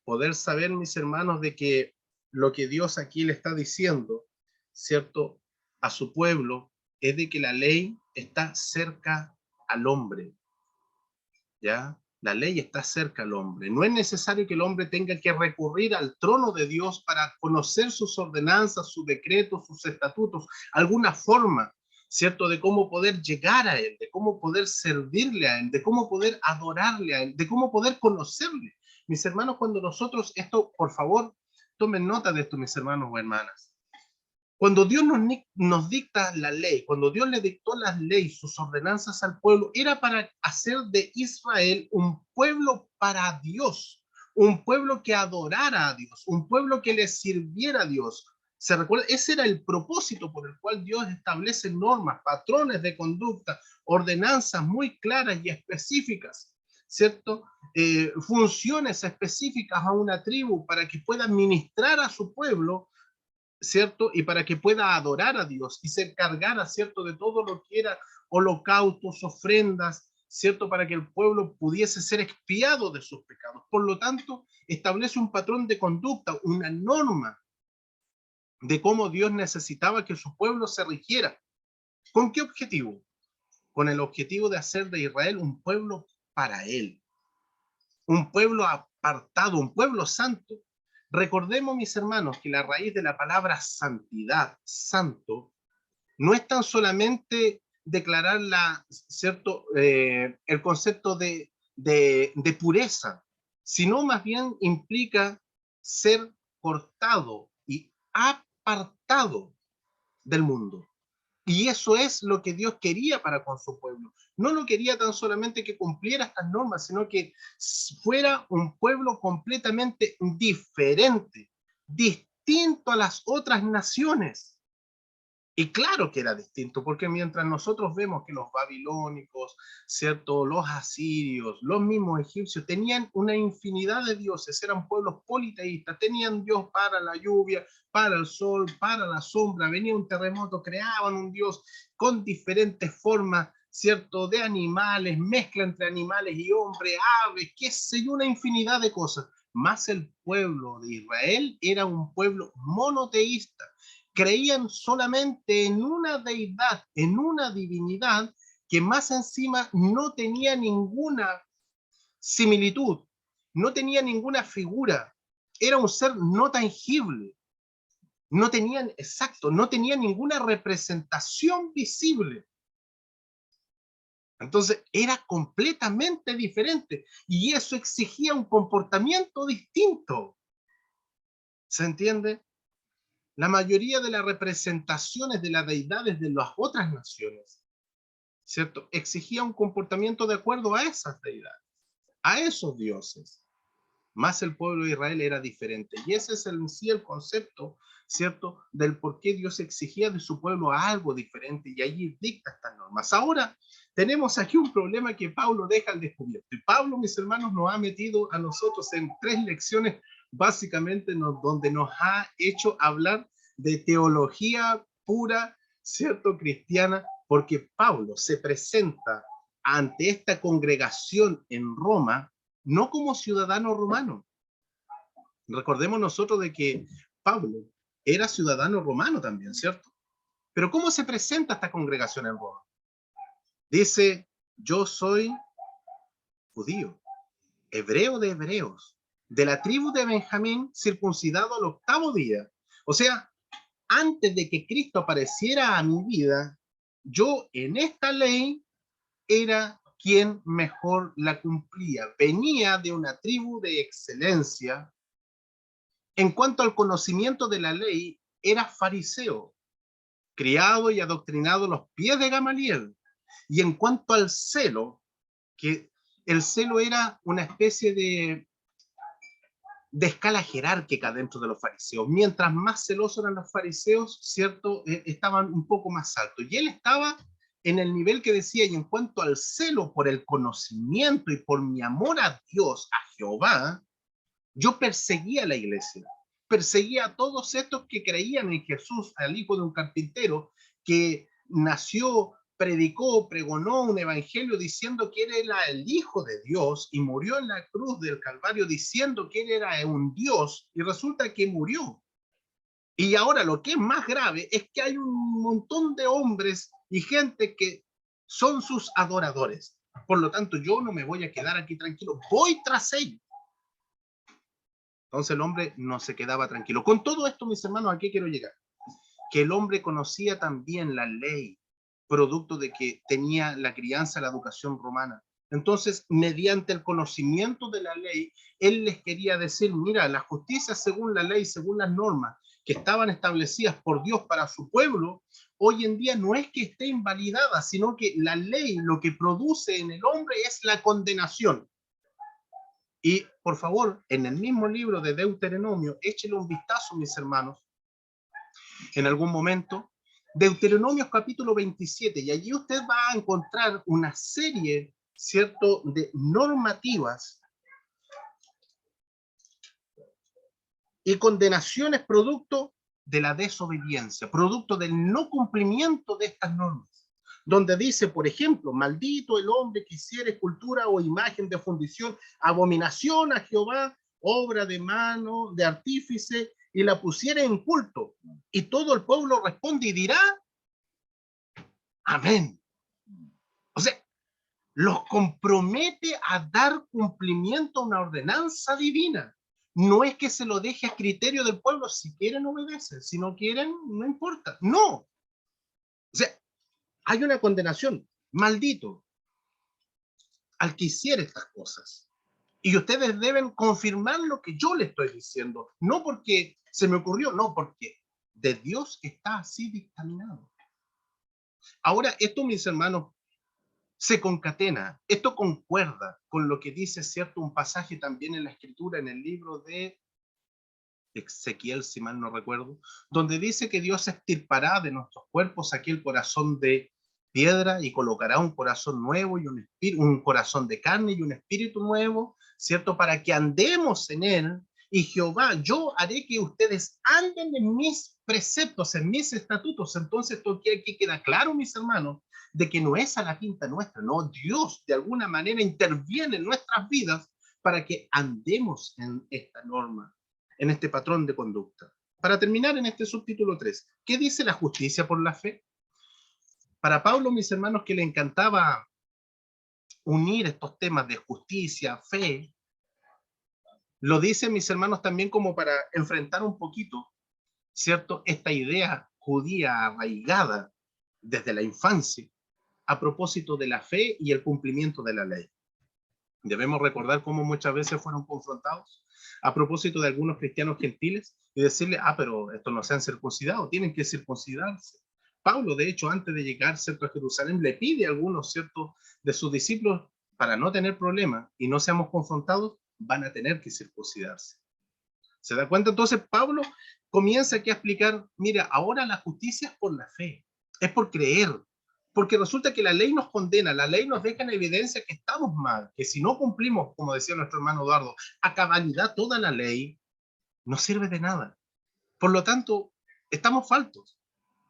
Poder saber, mis hermanos, de que lo que Dios aquí le está diciendo, ¿cierto?, a su pueblo, es de que la ley está cerca al hombre, ¿ya? La ley está cerca al hombre. No es necesario que el hombre tenga que recurrir al trono de Dios para conocer sus ordenanzas, sus decretos, sus estatutos, alguna forma, ¿cierto?, de cómo poder llegar a Él, de cómo poder servirle a Él, de cómo poder adorarle a Él, de cómo poder conocerle. Mis hermanos, cuando nosotros, esto, por favor, tomen nota de esto, mis hermanos o hermanas. Cuando Dios nos dicta la ley, cuando Dios le dictó las leyes, sus ordenanzas al pueblo, era para hacer de Israel un pueblo para Dios, un pueblo que adorara a Dios, un pueblo que le sirviera a Dios. ¿Se recuerda? Ese era el propósito por el cual Dios establece normas, patrones de conducta, ordenanzas muy claras y específicas, ¿cierto? Funciones específicas a una tribu para que pueda ministrar a su pueblo, ¿cierto? Y para que pueda adorar a Dios y se encargara, ¿cierto?, de todo lo que era holocaustos, ofrendas, ¿cierto?, para que el pueblo pudiese ser expiado de sus pecados. Por lo tanto, establece un patrón de conducta, una norma de cómo Dios necesitaba que su pueblo se rigiera. ¿Con qué objetivo? Con el objetivo de hacer de Israel un pueblo para Él, un pueblo apartado, un pueblo santo. Recordemos, mis hermanos, que la raíz de la palabra santidad, santo, no es tan solamente declarar ¿cierto?, el concepto de pureza, sino más bien implica ser cortado y apartado del mundo. Y eso es lo que Dios quería para con su pueblo. No lo quería tan solamente que cumpliera estas normas, sino que fuera un pueblo completamente diferente, distinto a las otras naciones. Y claro que era distinto, porque mientras nosotros vemos que los babilónicos, ¿cierto?, los asirios, los mismos egipcios, tenían una infinidad de dioses, eran pueblos politeístas, tenían Dios para la lluvia, para el sol, para la sombra, venía un terremoto, creaban un Dios con diferentes formas, ¿cierto?, de animales, mezcla entre animales y hombres, aves, qué sé yo, una infinidad de cosas. Más el pueblo de Israel era un pueblo monoteísta. Creían solamente en una deidad, en una divinidad que más encima no tenía ninguna similitud, no tenía ninguna figura, era un ser no tangible, no tenían, exacto, no tenía ninguna representación visible. Entonces era completamente diferente y eso exigía un comportamiento distinto. ¿Se entiende? La mayoría de las representaciones de las deidades de las otras naciones, ¿cierto?, exigía un comportamiento de acuerdo a esas deidades, a esos dioses. Más el pueblo de Israel era diferente. Y ese es en sí el concepto, ¿cierto?, del por qué Dios exigía de su pueblo algo diferente y allí dicta estas normas. Ahora tenemos aquí un problema que Pablo deja al descubierto. Y Pablo, mis hermanos, nos ha metido a nosotros en 3 lecciones básicamente donde nos ha hecho hablar de teología pura, ¿cierto?, cristiana, porque Pablo se presenta ante esta congregación en Roma no como ciudadano romano. Recordemos nosotros de que Pablo era ciudadano romano también, ¿cierto? Pero ¿cómo se presenta esta congregación en Roma? Dice, yo soy judío, hebreo de hebreos, de la tribu de Benjamín, circuncidado al 8º día. O sea, antes de que Cristo apareciera a mi vida, yo en esta ley era quien mejor la cumplía. Venía de una tribu de excelencia. En cuanto al conocimiento de la ley, era fariseo, criado y adoctrinado a los pies de Gamaliel. Y en cuanto al celo, que el celo era una especie de escala jerárquica dentro de los fariseos. Mientras más celosos eran los fariseos, ¿cierto?, estaban un poco más altos. Y él estaba en el nivel que decía, y en cuanto al celo por el conocimiento y por mi amor a Dios, a Jehová, yo perseguía a la iglesia, perseguía a todos estos que creían en Jesús, al hijo de un carpintero, que nació, predicó, pregonó un evangelio diciendo que él era el Hijo de Dios y murió en la cruz del Calvario diciendo que él era un Dios y resulta que murió. Y ahora lo que es más grave es que hay un montón de hombres y gente que son sus adoradores. Por lo tanto, yo no me voy a quedar aquí tranquilo, voy tras ellos. Entonces el hombre no se quedaba tranquilo. Con todo esto, mis hermanos, ¿a qué quiero llegar? Que el hombre conocía también la ley, producto de que tenía la crianza, la educación romana. Entonces, mediante el conocimiento de la ley, él les quería decir, mira, la justicia según la ley, según las normas que estaban establecidas por Dios para su pueblo, hoy en día no es que esté invalidada, sino que la ley lo que produce en el hombre es la condenación. Y, por favor, en el mismo libro de Deuteronomio, échele un vistazo, mis hermanos, en algún momento, Deuteronomio capítulo 27, y allí usted va a encontrar una serie, ¿cierto?, de normativas y condenaciones producto de la desobediencia, producto del no cumplimiento de estas normas, donde dice, por ejemplo, maldito el hombre que hiciere escultura o imagen de fundición, abominación a Jehová, obra de mano, de artífice, y la pusiere en culto. Y todo el pueblo responde y dirá, amén. O sea, los compromete a dar cumplimiento a una ordenanza divina. No es que se lo deje a criterio del pueblo, si quieren obedecen, si no quieren, no importa. No. O sea, hay una condenación. Maldito al que hiciera estas cosas. Y ustedes deben confirmar lo que yo les estoy diciendo. No porque se me ocurrió, no, porque de Dios está así dictaminado. Ahora, esto, mis hermanos, se concatena, esto concuerda con lo que dice, cierto, un pasaje también en la Escritura, en el libro de Ezequiel, si mal no recuerdo, donde dice que Dios extirpará de nuestros cuerpos aquel corazón de piedra y colocará un corazón nuevo y un corazón de carne y un espíritu nuevo, ¿cierto? Para que andemos en él. Y Jehová, yo haré que ustedes anden en mis preceptos, en mis estatutos. Entonces, esto aquí queda claro, mis hermanos, de que no es a la pinta nuestra, no, Dios de alguna manera interviene en nuestras vidas para que andemos en esta norma, en este patrón de conducta. Para terminar en este subtítulo 3, ¿qué dice la justicia por la fe? Para Pablo, mis hermanos, que le encantaba unir estos temas de justicia, fe, lo dice, mis hermanos, también como para enfrentar un poquito, ¿cierto?, esta idea judía arraigada desde la infancia a propósito de la fe y el cumplimiento de la ley. Debemos recordar cómo muchas veces fueron confrontados a propósito de algunos cristianos gentiles y decirle, pero estos no se han circuncidado, tienen que circuncidarse. Pablo, de hecho, antes de llegar, ¿cierto?, a Jerusalén, le pide a algunos, ¿cierto?, de sus discípulos, para no tener problemas y no seamos confrontados, van a tener que circuncidarse. ¿Se da cuenta? Entonces Pablo comienza aquí a explicar, mira, ahora la justicia es por la fe, es por creer, porque resulta que la ley nos condena, la ley nos deja en evidencia que estamos mal, que si no cumplimos, como decía nuestro hermano Eduardo, a cabalidad toda la ley, no sirve de nada. Por lo tanto, estamos faltos.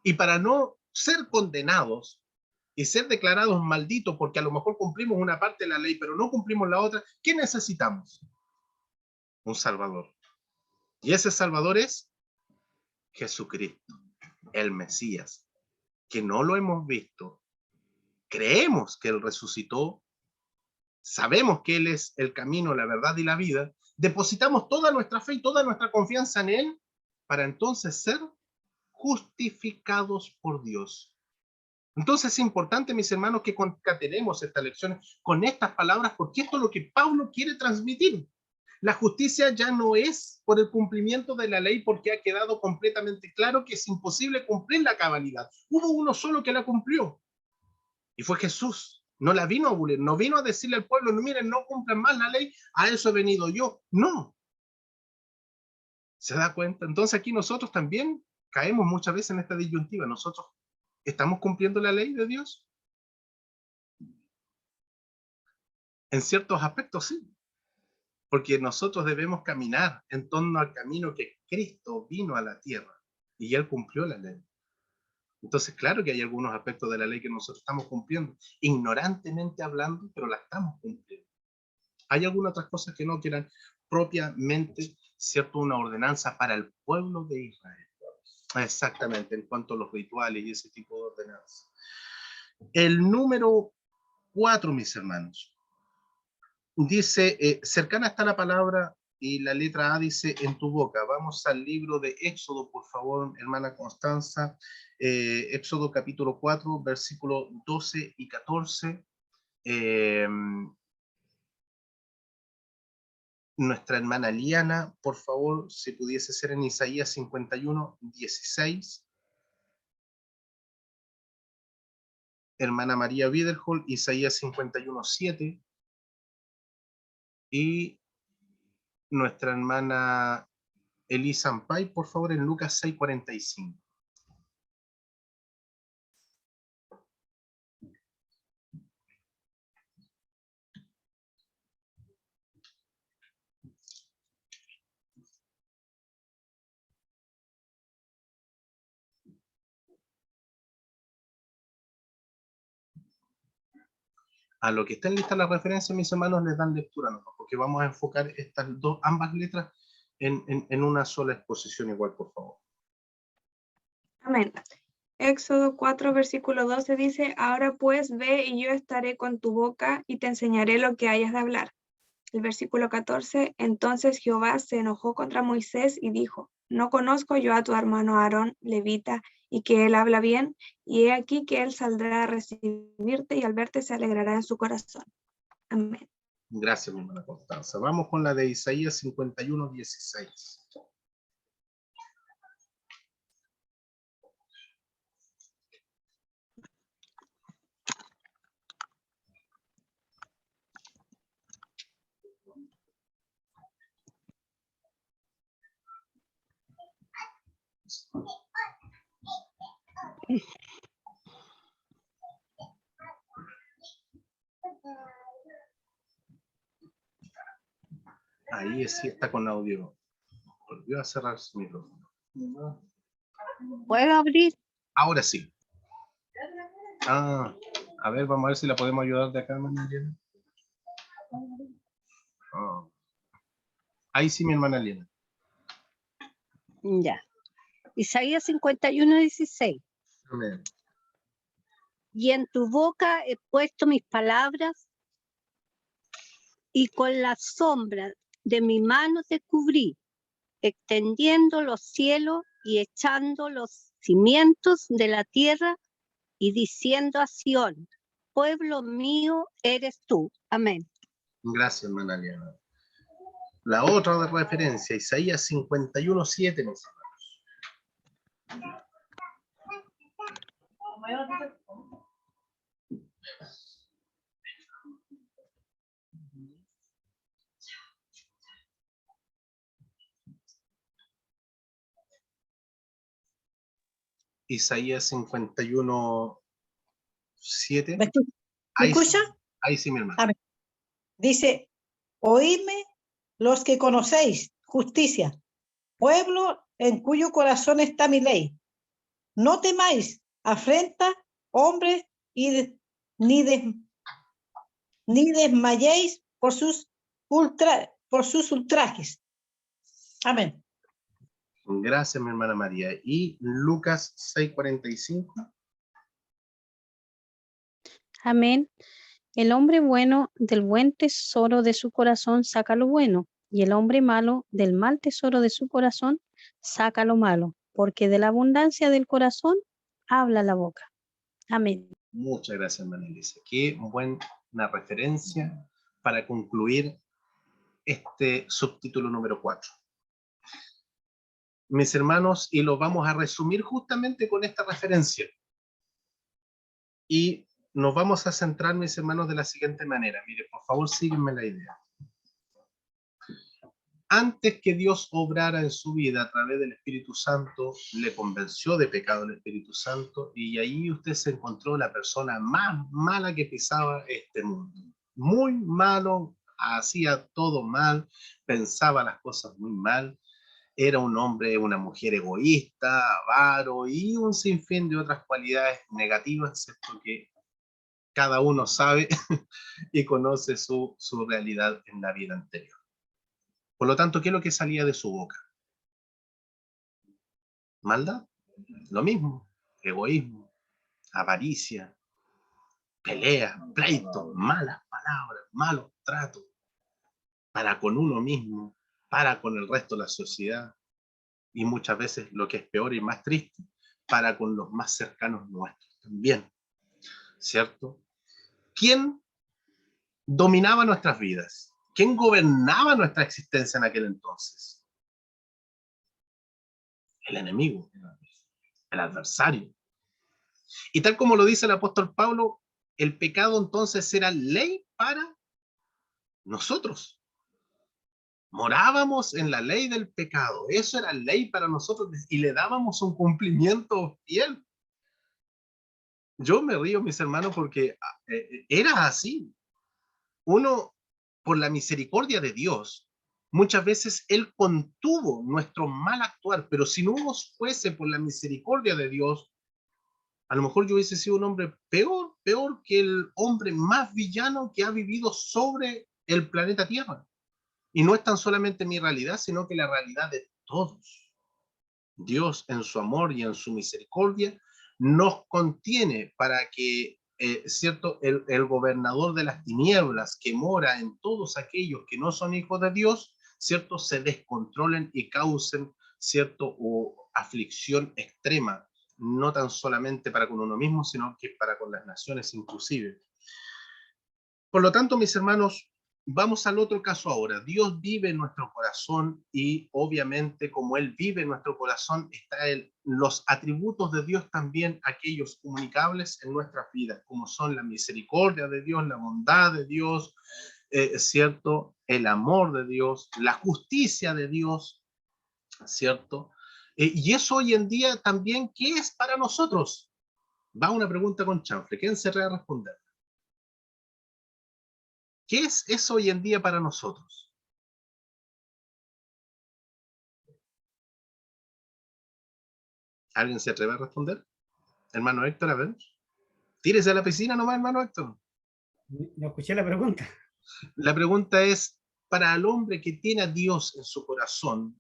Y para no ser condenados y ser declarados malditos, porque a lo mejor cumplimos una parte de la ley, pero no cumplimos la otra, ¿qué necesitamos? Un Salvador. Y ese Salvador es Jesucristo, el Mesías, que no lo hemos visto. Creemos que Él resucitó, sabemos que Él es el camino, la verdad y la vida, depositamos toda nuestra fe y toda nuestra confianza en Él para entonces ser justificados por Dios. Entonces es importante, mis hermanos, que concatenemos estas lecciones con estas palabras, porque esto es lo que Pablo quiere transmitir. La justicia ya no es por el cumplimiento de la ley, porque ha quedado completamente claro que es imposible cumplir la cabalidad. Hubo uno solo que la cumplió, y fue Jesús. No la vino a abolir, no vino a decirle al pueblo, no, miren, no cumplan más la ley, a eso he venido yo. No. ¿Se da cuenta? Entonces aquí nosotros también caemos muchas veces en esta disyuntiva. Nosotros ¿estamos cumpliendo la ley de Dios? En ciertos aspectos sí, porque nosotros debemos caminar en torno al camino que Cristo vino a la tierra y Él cumplió la ley. Entonces, claro que hay algunos aspectos de la ley que nosotros estamos cumpliendo, ignorantemente hablando, pero la estamos cumpliendo. Hay algunas otras cosas que no, que eran propiamente, ¿cierto?, una ordenanza para el pueblo de Israel. Exactamente, en cuanto a los rituales y ese tipo de ordenanzas. El número 4, mis hermanos. Dice, cercana está la palabra y la letra A dice en tu boca. Vamos al libro de Éxodo, por favor, hermana Constanza. Éxodo capítulo 4, versículo 12 y 14. Nuestra hermana Liana, por favor, si pudiese ser en Isaías 51, 16. Hermana María Wiederhol, Isaías 51, 7. Y nuestra hermana Elisa Ampay, por favor, en Lucas 6, 45. A lo que estén listas las referencias, mis hermanos, les dan lectura, ¿no? Porque vamos a enfocar estas ambas letras en una sola exposición igual, por favor. Amén. Éxodo 4, versículo 12 dice, ahora pues ve y yo estaré con tu boca y te enseñaré lo que hayas de hablar. El versículo 14, entonces Jehová se enojó contra Moisés y dijo, no conozco yo a tu hermano Aarón, levita, y que él habla bien, y he aquí que él saldrá a recibirte y al verte se alegrará en su corazón. Amén. Gracias, mi hermana Constanza. Vamos con la de Isaías 51, 16. Ahí sí está con audio. Volvió a cerrar su micrófono. ¿Puedo abrir? Ahora sí. A ver, vamos a ver si la podemos ayudar de acá, hermana Elena. Ahí sí, mi hermana Elena. Ya. Isaías 51, 16. Amén. Y en tu boca he puesto mis palabras, y con la sombra de mi mano te cubrí, extendiendo los cielos y echando los cimientos de la tierra, y diciendo a Sión, pueblo mío eres tú. Amén. Gracias, hermana Elena. La otra de referencia, Isaías 51, 7, mis hermanos. Isaías 51, 7. ¿Me Ahí sí, escucha? ahí sí, mi hermano. Amén. Dice, oídme los que conocéis justicia, pueblo en cuyo corazón está mi ley. No temáis afrenta, hombres, ni desmayéis por sus ultrajes. Amén. Gracias, mi hermana María. Y Lucas 6, 45. Amén. El hombre bueno del buen tesoro de su corazón saca lo bueno, y el hombre malo del mal tesoro de su corazón saca lo malo, porque de la abundancia del corazón habla la boca. Amén. Muchas gracias, hermana Elisa. Qué buena referencia para concluir este subtítulo número 4. Mis hermanos, y lo vamos a resumir justamente con esta referencia. Y nos vamos a centrar, mis hermanos, de la siguiente manera. Mire, por favor, síguenme la idea. Antes que Dios obrara en su vida a través del Espíritu Santo, le convenció de pecado el Espíritu Santo, y ahí usted se encontró la persona más mala que pisaba este mundo. Muy malo, hacía todo mal, pensaba las cosas muy mal, era un hombre, una mujer egoísta, avaro y un sinfín de otras cualidades negativas, ¿cierto? Que cada uno sabe y conoce su realidad en la vida anterior. Por lo tanto, ¿qué es lo que salía de su boca? ¿Maldad? Lo mismo. Egoísmo, avaricia, peleas, pleitos, malas palabras, malos tratos, para con uno mismo, para con el resto de la sociedad, y muchas veces, lo que es peor y más triste, para con los más cercanos nuestros también, ¿cierto? ¿Quién dominaba nuestras vidas? ¿Quién gobernaba nuestra existencia en aquel entonces? El enemigo, el adversario. Y tal como lo dice el apóstol Pablo, el pecado entonces era ley para nosotros. Morábamos en la ley del pecado. Eso era ley para nosotros y le dábamos un cumplimiento fiel. Yo me río, mis hermanos, porque era así. Uno, por la misericordia de Dios, muchas veces Él contuvo nuestro mal actuar, pero si no fuese por la misericordia de Dios, a lo mejor yo hubiese sido un hombre peor que el hombre más villano que ha vivido sobre el planeta Tierra. Y no es tan solamente mi realidad, sino que la realidad de todos. Dios, en su amor y en su misericordia, nos contiene para que, ¿cierto?, el gobernador de las tinieblas que mora en todos aquellos que no son hijos de Dios, ¿cierto?, se descontrolen y causen, ¿cierto?, o aflicción extrema, no tan solamente para con uno mismo, sino que para con las naciones inclusive. Por lo tanto, mis hermanos, vamos al otro caso ahora. Dios vive en nuestro corazón y obviamente como Él vive en nuestro corazón, están los atributos de Dios también, aquellos comunicables en nuestras vidas, como son la misericordia de Dios, la bondad de Dios, ¿cierto? El amor de Dios, la justicia de Dios, ¿cierto? Y eso hoy en día también, ¿qué es para nosotros? Va una pregunta con chanfle. ¿Quién se va a responder? ¿Qué es eso hoy en día para nosotros? ¿Alguien se atreve a responder? Hermano Héctor, a ver. Tírese a la piscina nomás, hermano Héctor. No escuché la pregunta. La pregunta es, para el hombre que tiene a Dios en su corazón,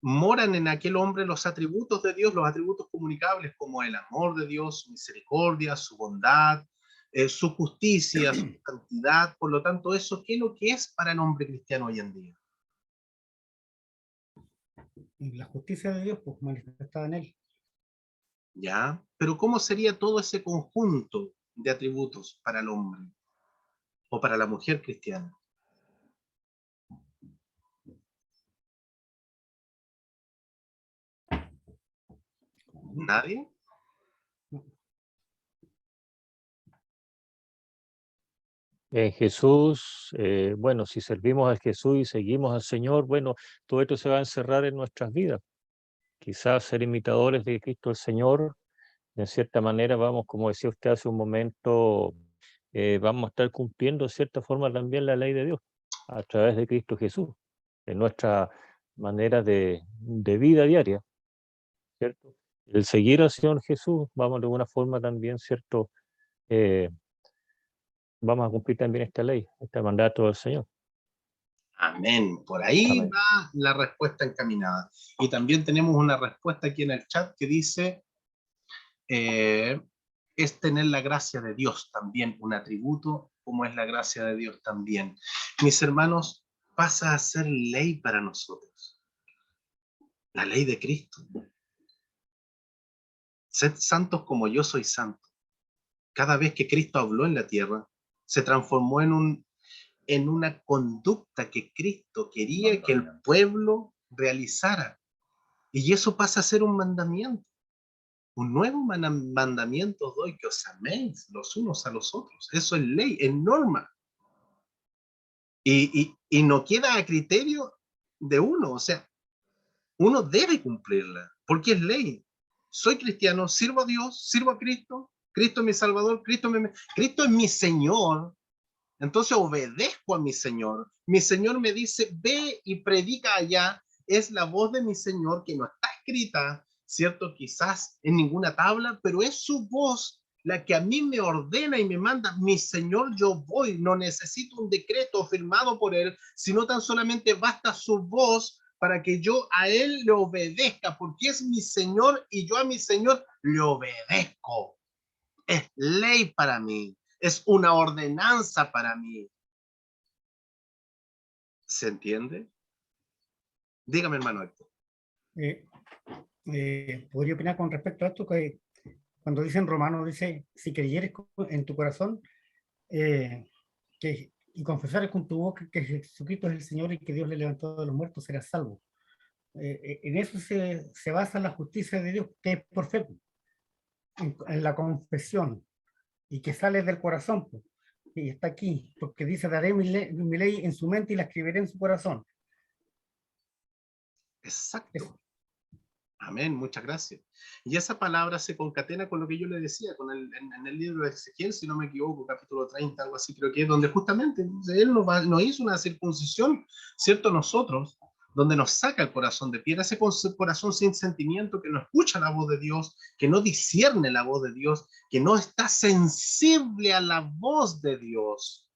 ¿moran en aquel hombre los atributos de Dios, los atributos comunicables como el amor de Dios, su misericordia, su bondad, su justicia, su santidad? Por lo tanto, ¿eso qué es lo que es para el hombre cristiano hoy en día? Y la justicia de Dios, pues manifestada en él. ¿Ya? Pero ¿cómo sería todo ese conjunto de atributos para el hombre o para la mujer cristiana? ¿Nadie? En Jesús, bueno, si servimos a Jesús y seguimos al Señor, bueno, todo esto se va a encerrar en nuestras vidas. Quizás ser imitadores de Cristo el Señor, de cierta manera vamos, como decía usted hace un momento, vamos a estar cumpliendo de cierta forma también la ley de Dios a través de Cristo Jesús, en nuestra manera de vida diaria, ¿cierto? El seguir al Señor Jesús, vamos de alguna forma también, ¿cierto? Vamos a cumplir también esta ley, este mandato del Señor. Amén. Por ahí Amén. va la respuesta encaminada. Y también tenemos una respuesta aquí en el chat que dice, es tener la gracia de Dios también, un atributo como es la gracia de Dios también. Mis hermanos, pasa a ser ley para nosotros. La ley de Cristo. Sed santos como yo soy santo. Cada vez que Cristo habló en la tierra, se transformó en una conducta que Cristo quería que el pueblo realizara. Y eso pasa a ser un mandamiento. Un nuevo mandamiento os doy, que os améis los unos a los otros. Eso es ley, es norma. Y no queda a criterio de uno. O sea, uno debe cumplirla, porque es ley. Soy cristiano, sirvo a Dios, sirvo a Cristo. Cristo es mi Salvador, Cristo es mi Señor. Entonces obedezco a mi Señor. Mi Señor me dice, ve y predica allá. Es la voz de mi Señor que no está escrita, ¿cierto? Quizás en ninguna tabla, pero es su voz la que a mí me ordena y me manda. Mi Señor, yo voy. No necesito un decreto firmado por Él, sino tan solamente basta su voz para que yo a Él le obedezca, porque es mi Señor y yo a mi Señor le obedezco. es ley para mí, es una ordenanza para mí. ¿Se entiende? Dígame, hermano Héctor. ¿Podría opinar con respecto a esto? Que cuando dice en Romanos, dice, si creyeres en tu corazón y confesares con tu boca que Jesucristo es el Señor y que Dios le levantó de los muertos, serás salvo. En eso se basa la justicia de Dios, que es por fe, en la confesión, y que sale del corazón, pues, y está aquí, porque dice, daré mi ley en su mente y la escribiré en su corazón. Exacto. Eso. Amén, muchas gracias. Y esa palabra se concatena con lo que yo le decía, en el libro de Ezequiel, si no me equivoco, capítulo 30, algo así, creo que es donde justamente él nos hizo una circuncisión, ¿cierto? Nosotros, donde nos saca el corazón de piedra, ese corazón sin sentimiento, que no escucha la voz de Dios, que no discierne la voz de Dios, que no está sensible a la voz de Dios,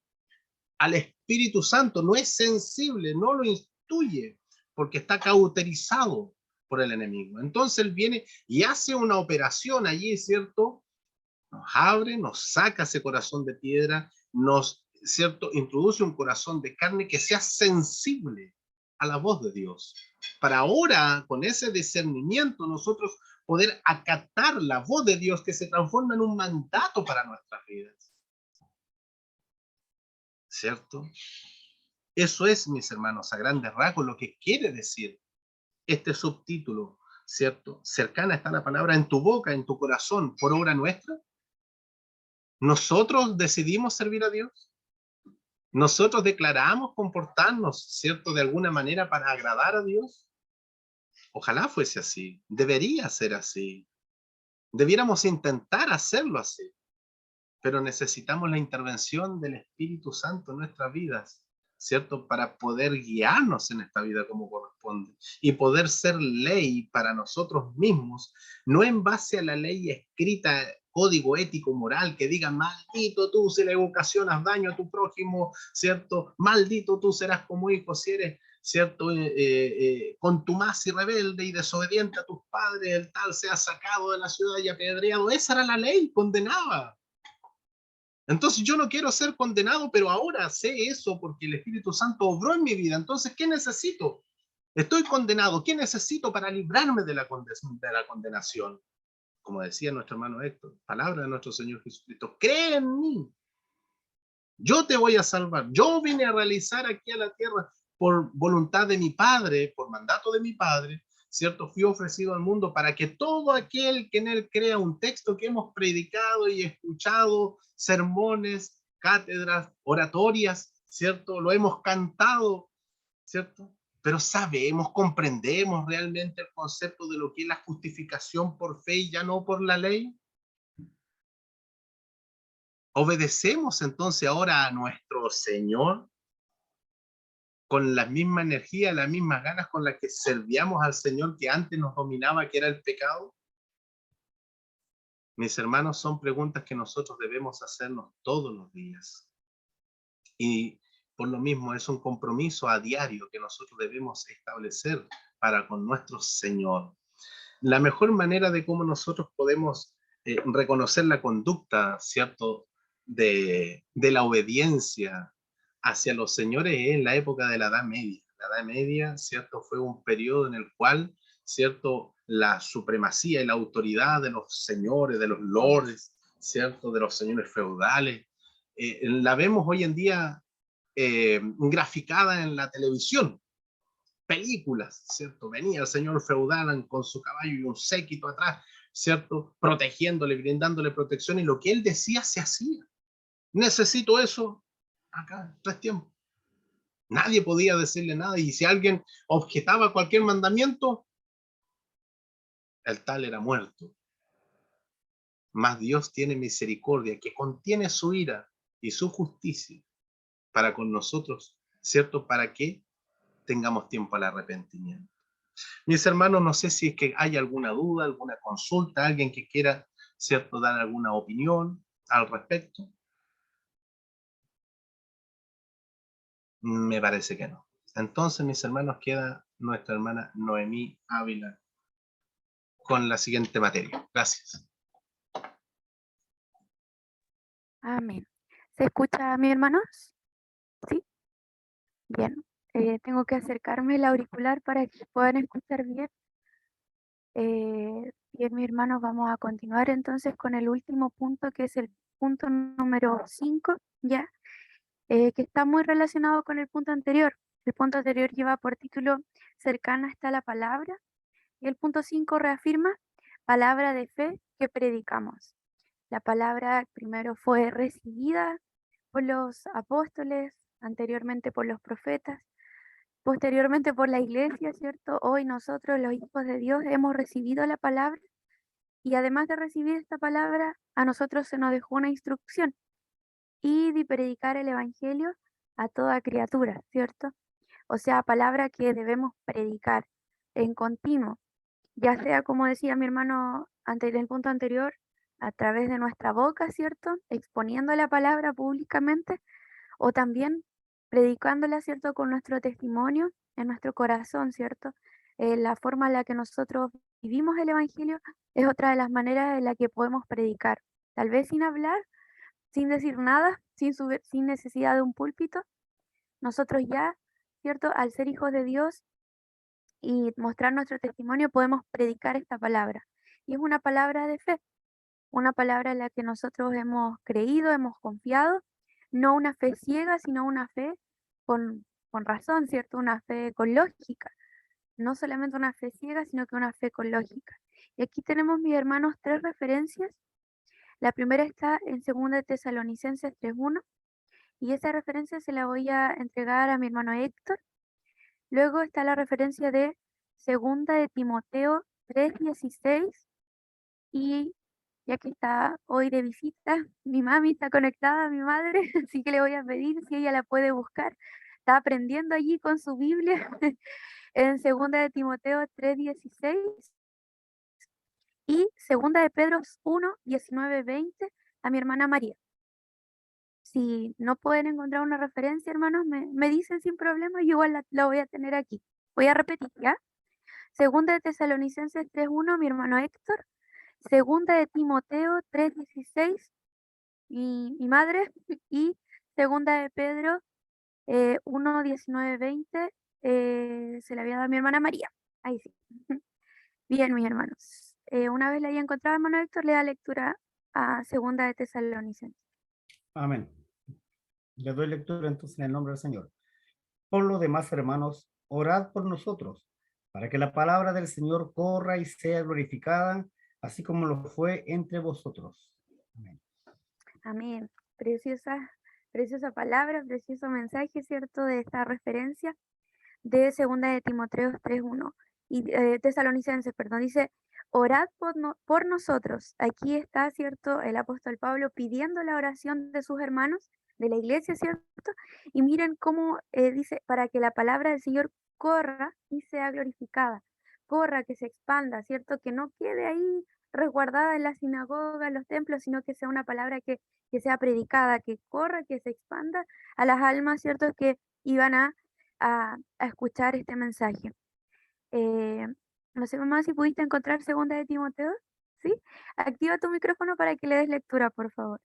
al Espíritu Santo, no es sensible, no lo instruye, porque está cauterizado por el enemigo. Entonces él viene y hace una operación allí, ¿cierto? Nos abre, nos saca ese corazón de piedra, nos, ¿cierto? Introduce un corazón de carne que sea sensible a la voz de Dios. Para ahora, con ese discernimiento, nosotros poder acatar la voz de Dios que se transforma en un mandato para nuestras vidas. ¿Cierto? Eso es, mis hermanos, a grandes rasgos lo que quiere decir este subtítulo, ¿cierto? Cercana está la palabra en tu boca, en tu corazón, por obra nuestra. Nosotros decidimos servir a Dios. Nosotros declaramos comportarnos, ¿cierto? De alguna manera para agradar a Dios. Ojalá fuese así. Debería ser así. Debiéramos intentar hacerlo así. Pero necesitamos la intervención del Espíritu Santo en nuestras vidas, ¿cierto? Para poder guiarnos en esta vida como corresponde y poder ser ley para nosotros mismos, no en base a la ley escrita, código ético moral que diga maldito tú si le ocasionas daño a tu prójimo, ¿cierto? Maldito tú serás como hijo si eres, ¿cierto? Contumaz y rebelde y desobediente a tus padres, el tal sea sacado de la ciudad y apedreado. Esa era la ley, condenaba. Entonces yo no quiero ser condenado, pero ahora sé eso porque el Espíritu Santo obró en mi vida. Entonces, ¿qué necesito? Estoy condenado. ¿Qué necesito para librarme de la condenación? Como decía nuestro hermano Héctor, palabra de nuestro Señor Jesucristo. Cree en mí. Yo te voy a salvar. Yo vine a realizar aquí a la tierra por voluntad de mi Padre, por mandato de mi Padre, ¿cierto? Fui ofrecido al mundo para que todo aquel que en él crea, un texto que hemos predicado y escuchado, sermones, cátedras, oratorias, ¿cierto? Lo hemos cantado, ¿cierto? Pero sabemos, comprendemos realmente el concepto de lo que es la justificación por fe y ya no por la ley. ¿Obedecemos entonces ahora a nuestro Señor con la misma energía, las mismas ganas con las que servíamos al Señor que antes nos dominaba, que era el pecado? Mis hermanos, son preguntas que nosotros debemos hacernos todos los días. Y por lo mismo es un compromiso a diario que nosotros debemos establecer para con nuestro Señor. La mejor manera de cómo nosotros podemos reconocer la conducta, ¿cierto?, de la obediencia hacia los señores es en la época de la Edad Media. La Edad Media, ¿cierto?, fue un periodo en el cual, ¿cierto?, la supremacía y la autoridad de los señores, de los lords, ¿cierto?, de los señores feudales, la vemos hoy en día graficada en la televisión. Películas, ¿cierto? Venía el señor feudal con su caballo y un séquito atrás, ¿cierto? Protegiéndole, brindándole protección, y lo que él decía se hacía. Necesito eso acá, 3 tiempos. Nadie podía decirle nada, y si alguien objetaba cualquier mandamiento, el tal era muerto. Mas Dios tiene misericordia, que contiene su ira y su justicia para con nosotros, ¿cierto? Para que tengamos tiempo al arrepentimiento. Mis hermanos, no sé si es que hay alguna duda, alguna consulta, alguien que quiera, ¿cierto?, dar alguna opinión al respecto. Me parece que no. Entonces, mis hermanos, queda nuestra hermana Noemí Ávila con la siguiente materia. Gracias. Amén. ¿Se escucha, mi hermanos? ¿Sí? Bien. Tengo que acercarme el auricular para que puedan escuchar bien. Bien, mi hermanos, vamos a continuar entonces con el último punto, que es el punto número 5, ya, que está muy relacionado con el punto anterior. El punto anterior lleva por título Cercana está la palabra, y el punto 5 reafirma palabra de fe que predicamos. La palabra primero fue recibida por los apóstoles, anteriormente por los profetas, posteriormente por la iglesia, ¿cierto? Hoy nosotros, los hijos de Dios, hemos recibido la palabra y además de recibir esta palabra, a nosotros se nos dejó una instrucción y de predicar el evangelio a toda criatura, ¿cierto? O sea, palabra que debemos predicar en continuo, ya sea, como decía mi hermano ante el punto anterior, a través de nuestra boca, ¿cierto? Exponiendo la palabra públicamente, o también predicándola, ¿cierto? Con nuestro testimonio en nuestro corazón, ¿cierto? La forma en la que nosotros vivimos el Evangelio es otra de las maneras en la que podemos predicar. Tal vez sin hablar, sin decir nada, sin necesidad de un púlpito. Nosotros ya, ¿cierto? Al ser hijos de Dios y mostrar nuestro testimonio, podemos predicar esta palabra. Y es una palabra de fe, una palabra en la que nosotros hemos creído, hemos confiado, no una fe ciega, sino una fe con razón, ¿cierto? Una fe con lógica, no solamente una fe ciega, sino que una fe con lógica. Y aquí tenemos, mis hermanos, 3 referencias. La primera está en 2 Tesalonicenses 3:1, y esa referencia se la voy a entregar a mi hermano Héctor. Luego está la referencia de 2 de Timoteo 3:16, y ya que está hoy de visita, mi mami está conectada, mi madre, así que le voy a pedir si ella la puede buscar. Está aprendiendo allí con su Biblia en 2 de Timoteo 3:16 y 2 de Pedro 1:19-20 a mi hermana María. Si no pueden encontrar una referencia, hermanos, me dicen sin problema, yo igual la voy a tener aquí. Voy a repetir, ¿ya? 2 de Tesalonicenses 3:1, mi hermano Héctor. 2 de Timoteo 3:16, mi madre. Y 2 de Pedro 1:19-20, se la había dado a mi hermana María. Ahí sí. Bien, mis hermanos. Una vez la haya encontrado, hermano Héctor, le da lectura a 2 de Tesalonicenses. Amén. Le doy lectura entonces en el nombre del Señor. Por lo demás, hermanos, orad por nosotros, para que la palabra del Señor corra y sea glorificada, así como lo fue entre vosotros. Amén. Amén. Preciosa palabra, precioso mensaje, ¿cierto? De esta referencia de 2 de Timoteo 3:1 y Tesalonicenses, perdón, dice, orad por nosotros. Aquí está, ¿cierto? El apóstol Pablo pidiendo la oración de sus hermanos de la iglesia, ¿cierto? Y miren cómo dice, para que la palabra del Señor corra y sea glorificada, corra, que se expanda, ¿cierto? Que no quede ahí resguardada en la sinagoga, en los templos, sino que sea una palabra que sea predicada, que corra, que se expanda a las almas, ¿cierto? Que iban a escuchar este mensaje. No sé, mamá, si pudiste encontrar 2 de Timoteo, ¿sí? Activa tu micrófono para que le des lectura, por favor.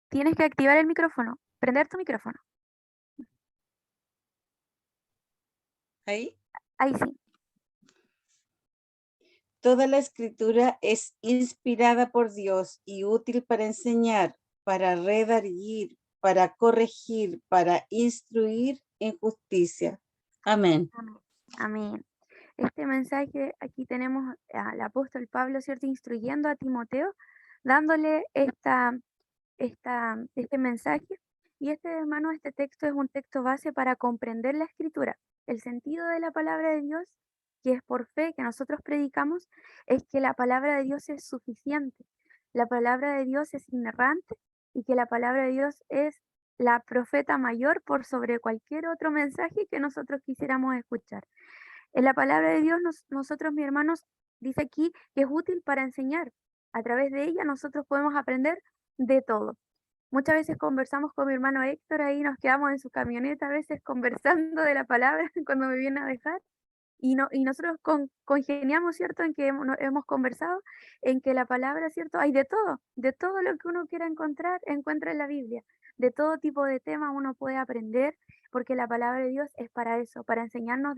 Tienes que activar el micrófono, prender tu micrófono. Ahí. Ahí sí. Toda la escritura es inspirada por Dios y útil para enseñar, para redarguir, para corregir, para instruir en justicia. Amén. Amén. Amén. Este mensaje, aquí tenemos al apóstol Pablo, ¿cierto? Instruyendo a Timoteo, dándole este mensaje. Y hermano, este texto es un texto base para comprender la escritura. El sentido de la palabra de Dios, que es por fe que nosotros predicamos, es que la palabra de Dios es suficiente. La palabra de Dios es inerrante y que la palabra de Dios es la profeta mayor por sobre cualquier otro mensaje que nosotros quisiéramos escuchar. En la palabra de Dios, nosotros, mis hermanos, dice aquí que es útil para enseñar. A través de ella nosotros podemos aprender de todo. Muchas veces conversamos con mi hermano Héctor, ahí nos quedamos en su camioneta a veces conversando de la palabra cuando me viene a dejar. Y nosotros congeniamos, ¿cierto?, en que hemos conversado, en que la palabra, ¿cierto?, hay de todo lo que uno quiera encontrar, encuentra en la Biblia. De todo tipo de temas uno puede aprender, porque la palabra de Dios es para eso, para enseñarnos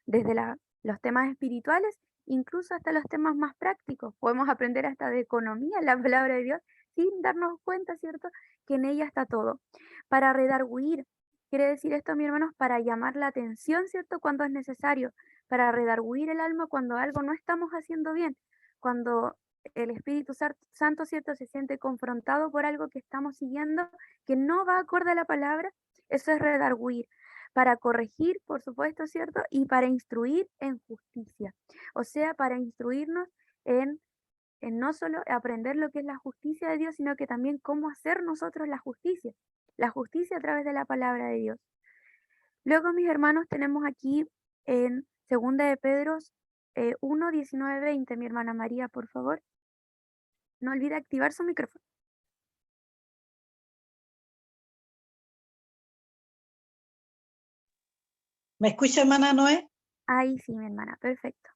los temas espirituales, incluso hasta los temas más prácticos. Podemos aprender hasta de economía en la palabra de Dios, sin darnos cuenta, ¿cierto?, que en ella está todo. Para redarguir. Quiere decir esto, mis hermanos, para llamar la atención, ¿cierto?, cuando es necesario, para redarguir el alma cuando algo no estamos haciendo bien, cuando el Espíritu Santo, ¿cierto?, se siente confrontado por algo que estamos siguiendo, que no va acorde a la palabra, eso es redarguir. Para corregir, por supuesto, ¿cierto?, y para instruir en justicia. O sea, para instruirnos en no solo aprender lo que es la justicia de Dios, sino que también cómo hacer nosotros la justicia a través de la palabra de Dios. Luego, mis hermanos, tenemos aquí en 2 de Pedro 1, 19, 20, mi hermana María, por favor. No olvide activar su micrófono. ¿Me escucha, hermana Noé? Ahí sí, mi hermana, perfecto.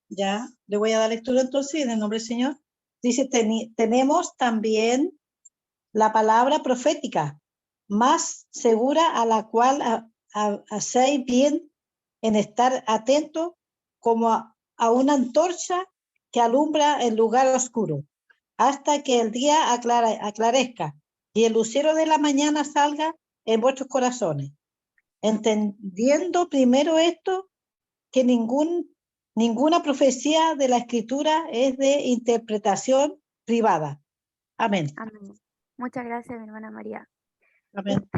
Ya, le voy a dar lectura entonces en el nombre del Señor. Dice, tenemos también la palabra profética, más segura, a la cual hacéis bien en estar atento como a una antorcha que alumbra el lugar oscuro, hasta que el día aclarezca y el lucero de la mañana salga en vuestros corazones. Entendiendo primero esto, que ninguna profecía de la Escritura es de interpretación privada. Amén. Amén. Muchas gracias, mi hermana María. Amén.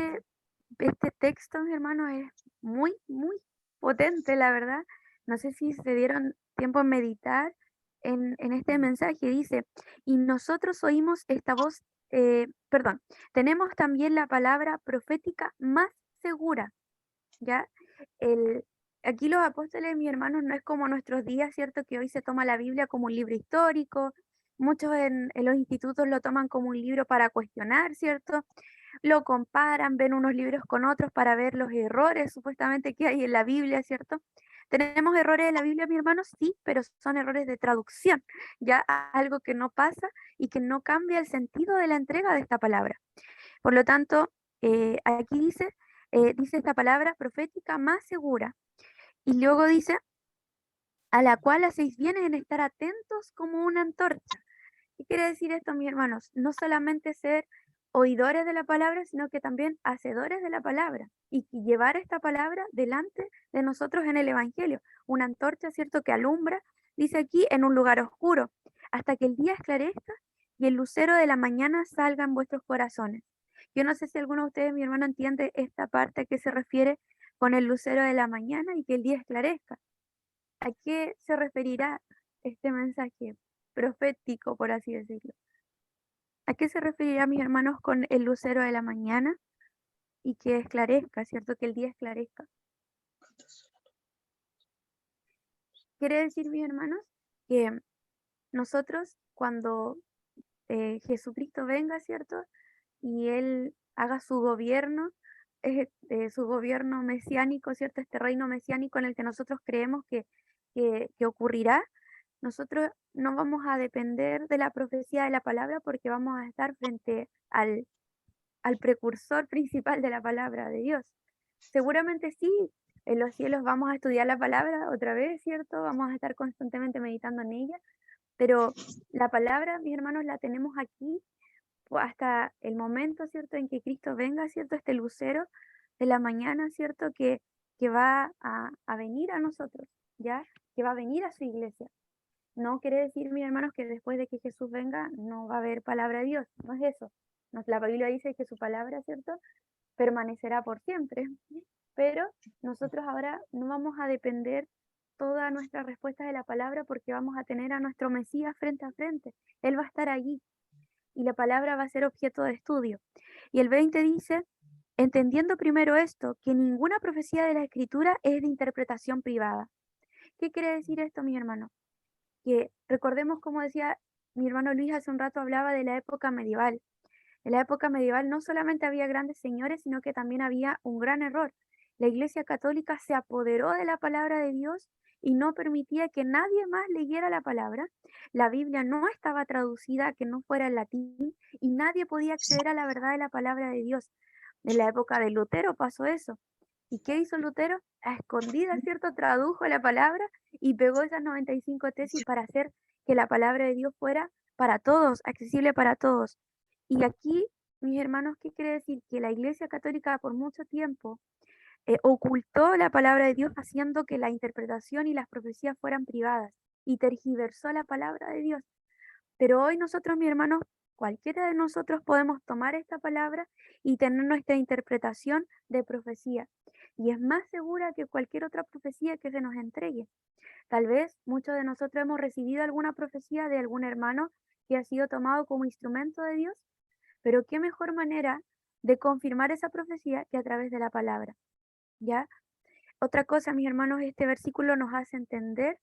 Este texto, mi hermano, es muy, muy potente, la verdad. No sé si se dieron tiempo en meditar en este mensaje. Dice, y nosotros oímos esta voz, tenemos también la palabra profética más segura, ¿ya? Aquí los apóstoles, mis hermanos, no es como nuestros días, ¿cierto? Que hoy se toma la Biblia como un libro histórico. Muchos en los institutos lo toman como un libro para cuestionar, ¿cierto? Lo comparan, ven unos libros con otros para ver los errores supuestamente que hay en la Biblia, ¿cierto? ¿Tenemos errores en la Biblia, mis hermanos? Sí, pero son errores de traducción, ya algo que no pasa y que no cambia el sentido de la entrega de esta palabra. Por lo tanto, aquí dice esta palabra profética más segura. Y luego dice, a la cual hacéis bien en estar atentos como una antorcha. ¿Qué quiere decir esto, mis hermanos? No solamente ser oidores de la palabra, sino que también hacedores de la palabra y llevar esta palabra delante de nosotros en el Evangelio. Una antorcha, ¿cierto?, que alumbra, dice aquí, en un lugar oscuro, hasta que el día esclarezca y el lucero de la mañana salga en vuestros corazones. Yo no sé si alguno de ustedes, mi hermano, entiende esta parte a qué se refiere con el lucero de la mañana y que el día esclarezca. ¿A qué se referirá este mensaje profético, por así decirlo? ¿A qué se referirá, mis hermanos, con el lucero de la mañana y que esclarezca, ¿cierto? Que el día esclarezca. Quiere decir, mis hermanos, que nosotros cuando Jesucristo venga, ¿cierto? Y Él haga su gobierno mesiánico, ¿cierto? Este reino mesiánico en el que nosotros creemos que ocurrirá, nosotros no vamos a depender de la profecía de la palabra porque vamos a estar frente al precursor principal de la palabra de Dios. Seguramente sí, en los cielos vamos a estudiar la palabra otra vez, ¿cierto? Vamos a estar constantemente meditando en ella, pero la palabra, mis hermanos, la tenemos aquí hasta el momento, ¿cierto?, en que Cristo venga, ¿cierto?, este lucero de la mañana, ¿cierto?, que va a venir a nosotros, ¿ya? Que va a venir a su iglesia. No quiere decir, mis hermanos, que después de que Jesús venga no va a haber palabra de Dios, no es eso. La Biblia dice que su palabra, ¿cierto?, permanecerá por siempre, pero nosotros ahora no vamos a depender toda nuestra respuesta de la palabra porque vamos a tener a nuestro Mesías frente a frente. Él va a estar allí y la palabra va a ser objeto de estudio. Y el 20 dice, entendiendo primero esto, que ninguna profecía de la Escritura es de interpretación privada. ¿Qué quiere decir esto, mis hermanos? Que recordemos, como decía mi hermano Luis hace un rato, hablaba de la época medieval. En la época medieval no solamente había grandes señores, sino que también había un gran error. La Iglesia Católica se apoderó de la palabra de Dios y no permitía que nadie más leyera la palabra. La Biblia no estaba traducida, que no fuera en latín, y nadie podía acceder a la verdad de la palabra de Dios. En la época de Lutero pasó eso. ¿Y qué hizo Lutero? A escondidas, ¿cierto? Tradujo la palabra y pegó esas 95 tesis para hacer que la palabra de Dios fuera para todos, accesible para todos. Y aquí, mis hermanos, ¿qué quiere decir? Que la Iglesia Católica por mucho tiempo ocultó la palabra de Dios haciendo que la interpretación y las profecías fueran privadas y tergiversó la palabra de Dios. Pero hoy nosotros, mis hermanos, cualquiera de nosotros podemos tomar esta palabra y tener nuestra interpretación de profecía. Y es más segura que cualquier otra profecía que se nos entregue. Tal vez muchos de nosotros hemos recibido alguna profecía de algún hermano que ha sido tomado como instrumento de Dios, pero qué mejor manera de confirmar esa profecía que a través de la palabra. ¿Ya? Otra cosa, mis hermanos, este versículo nos hace entender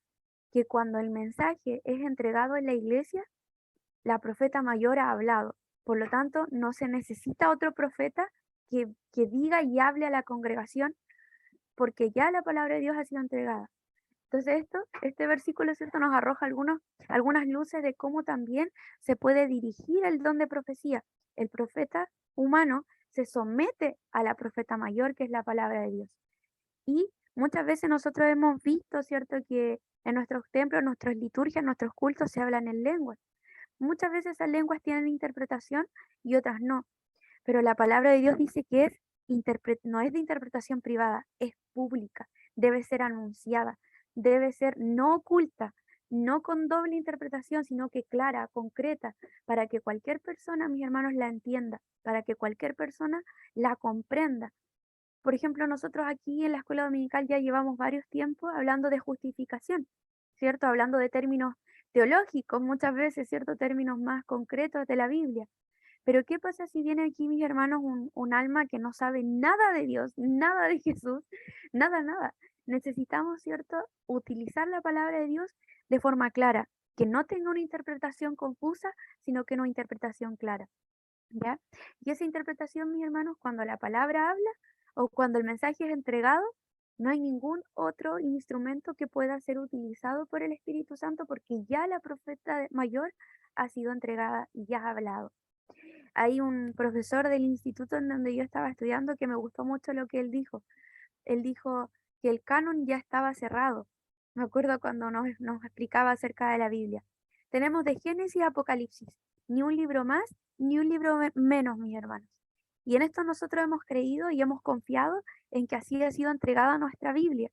que cuando el mensaje es entregado en la iglesia, la profeta mayor ha hablado. Por lo tanto, no se necesita otro profeta que diga y hable a la congregación, porque ya la palabra de Dios ha sido entregada. Entonces este versículo, ¿cierto?, nos arroja algunas luces de cómo también se puede dirigir el don de profecía. El profeta humano se somete a la profeta mayor, que es la palabra de Dios. Y muchas veces nosotros hemos visto, ¿cierto?, que en nuestros templos, en nuestras liturgias, en nuestros cultos se hablan en lenguas. Muchas veces esas lenguas tienen interpretación y otras no. Pero la palabra de Dios dice que no es de interpretación privada, es pública, debe ser anunciada, debe ser no oculta, no con doble interpretación, sino que clara, concreta, para que cualquier persona, mis hermanos, la entienda, para que cualquier persona la comprenda. Por ejemplo, nosotros aquí en la escuela dominical ya llevamos varios tiempos hablando de justificación, ¿cierto? Hablando de términos teológicos, muchas veces, ¿cierto? Términos más concretos de la Biblia. Pero ¿qué pasa si viene aquí, mis hermanos, un alma que no sabe nada de Dios, nada de Jesús, nada? Necesitamos, ¿cierto?, utilizar la palabra de Dios de forma clara, que no tenga una interpretación confusa, sino que una interpretación clara, ¿ya? Y esa interpretación, mis hermanos, cuando la palabra habla o cuando el mensaje es entregado, no hay ningún otro instrumento que pueda ser utilizado por el Espíritu Santo, porque ya la profeta mayor ha sido entregada y ya ha hablado. Hay un profesor del instituto en donde yo estaba estudiando que me gustó mucho lo que él dijo. Él dijo que el canon ya estaba cerrado. Me acuerdo cuando nos explicaba acerca de la Biblia. Tenemos de Génesis a Apocalipsis, ni un libro más, ni un libro menos, mis hermanos. Y en esto nosotros hemos creído y hemos confiado en que así ha sido entregada nuestra Biblia.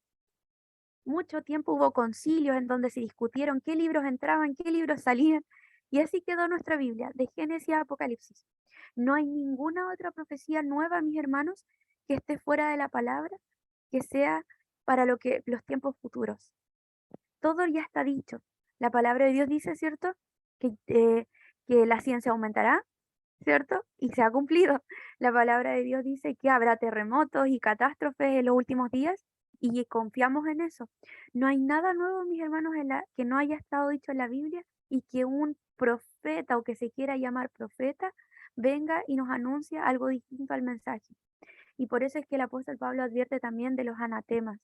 Mucho tiempo hubo concilios en donde se discutieron qué libros entraban, qué libros salían, y así quedó nuestra Biblia, de Génesis a Apocalipsis. No hay ninguna otra profecía nueva, mis hermanos, que esté fuera de la palabra, que sea para los tiempos futuros. Todo ya está dicho. La palabra de Dios dice, ¿cierto?, que la ciencia aumentará, ¿cierto? Y se ha cumplido. La palabra de Dios dice que habrá terremotos y catástrofes en los últimos días y confiamos en eso. No hay nada nuevo, mis hermanos, que no haya estado dicho en la Biblia y que un profeta o que se quiera llamar profeta venga y nos anuncia algo distinto al mensaje. Y por eso es que el apóstol Pablo advierte también de los anatemas,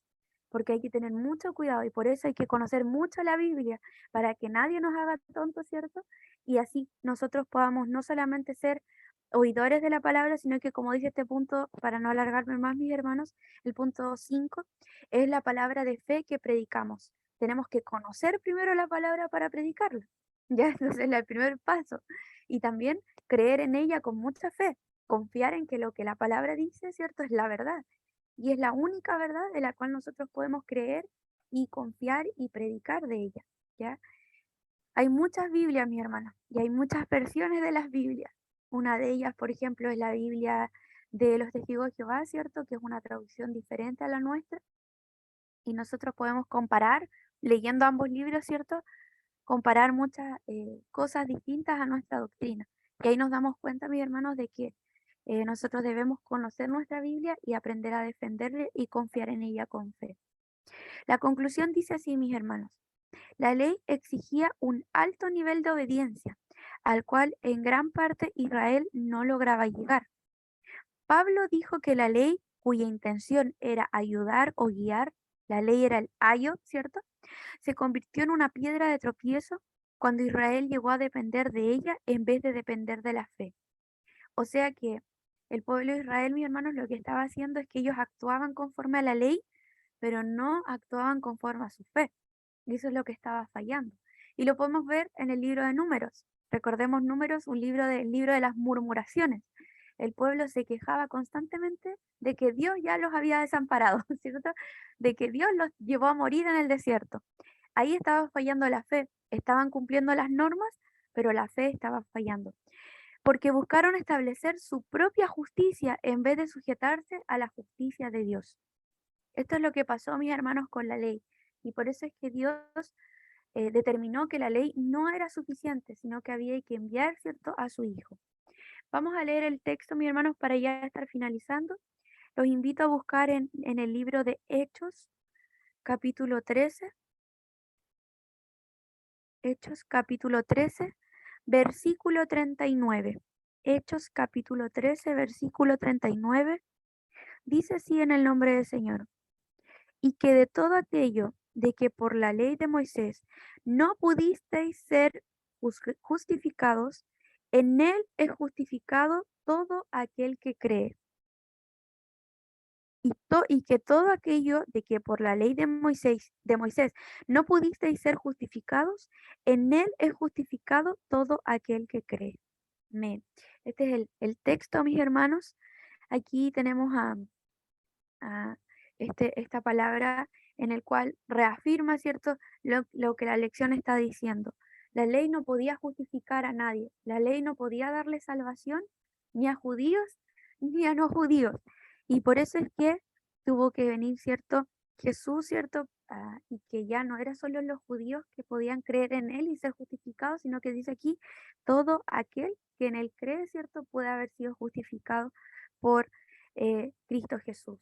porque hay que tener mucho cuidado y por eso hay que conocer mucho la Biblia para que nadie nos haga tontos, ¿cierto? Y así nosotros podamos no solamente ser oidores de la palabra, sino que, como dice este punto, para no alargarme más, mis hermanos, el punto 5 es la palabra de fe que predicamos. Tenemos que conocer primero la palabra para predicarla. Ya, entonces es el primer paso. Y también creer en ella con mucha fe, confiar en que lo que la palabra dice, ¿cierto?, es la verdad. Y es la única verdad de la cual nosotros podemos creer y confiar y predicar de ella, ¿ya? Hay muchas Biblias, mi hermana, y hay muchas versiones de las Biblias. Una de ellas, por ejemplo, es la Biblia de los Testigos de Jehová, ¿cierto?, que es una traducción diferente a la nuestra. Y nosotros podemos comparar, leyendo ambos libros, ¿cierto?, comparar muchas cosas distintas a nuestra doctrina. Y ahí nos damos cuenta, mis hermanos, de que nosotros debemos conocer nuestra Biblia y aprender a defenderla y confiar en ella con fe. La conclusión dice así, mis hermanos. La ley exigía un alto nivel de obediencia. al cual en gran parte Israel no lograba llegar. Pablo dijo que la ley, cuya intención era ayudar o guiar, la ley era el ayo, ¿cierto?, se convirtió en una piedra de tropiezo cuando Israel llegó a depender de ella en vez de depender de la fe. O sea que el pueblo de Israel, mis hermanos, lo que estaba haciendo es que ellos actuaban conforme a la ley, pero no actuaban conforme a su fe. Y eso es lo que estaba fallando. Y lo podemos ver en el libro de Números. Recordemos Números, el libro de las murmuraciones. El pueblo se quejaba constantemente de que Dios ya los había desamparado, ¿cierto? De que Dios los llevó a morir en el desierto. Ahí estaba fallando la fe. Estaban cumpliendo las normas, pero la fe estaba fallando. Porque buscaron establecer su propia justicia en vez de sujetarse a la justicia de Dios. Esto es lo que pasó, mis hermanos, con la ley. Y por eso es que Dios determinó que la ley no era suficiente, sino que había que enviar, ¿cierto?, a su Hijo. Vamos a leer el texto, mis hermanos, para ya estar finalizando. Los invito a buscar en el libro de Hechos, capítulo 13. Hechos, capítulo 13, versículo 39. Hechos, capítulo 13, versículo 39. Dice así en el nombre del Señor. Y que de todo aquello de que por la ley de Moisés no pudisteis ser justificados, en él es justificado todo aquel que cree. Y que todo aquello de que por la ley de Moisés no pudisteis ser justificados, en él es justificado todo aquel que cree. Amén. Este es el texto, mis hermanos. Aquí tenemos esta palabra en el cual reafirma, ¿cierto?, lo que la lección está diciendo. La ley no podía justificar a nadie. La ley no podía darle salvación ni a judíos ni a no judíos. Y por eso es que tuvo que venir, ¿cierto?, Jesús, ¿cierto? Y que ya no era solo los judíos que podían creer en él y ser justificados, sino que dice aquí, todo aquel que en él cree, ¿cierto?, puede haber sido justificado por Cristo Jesús.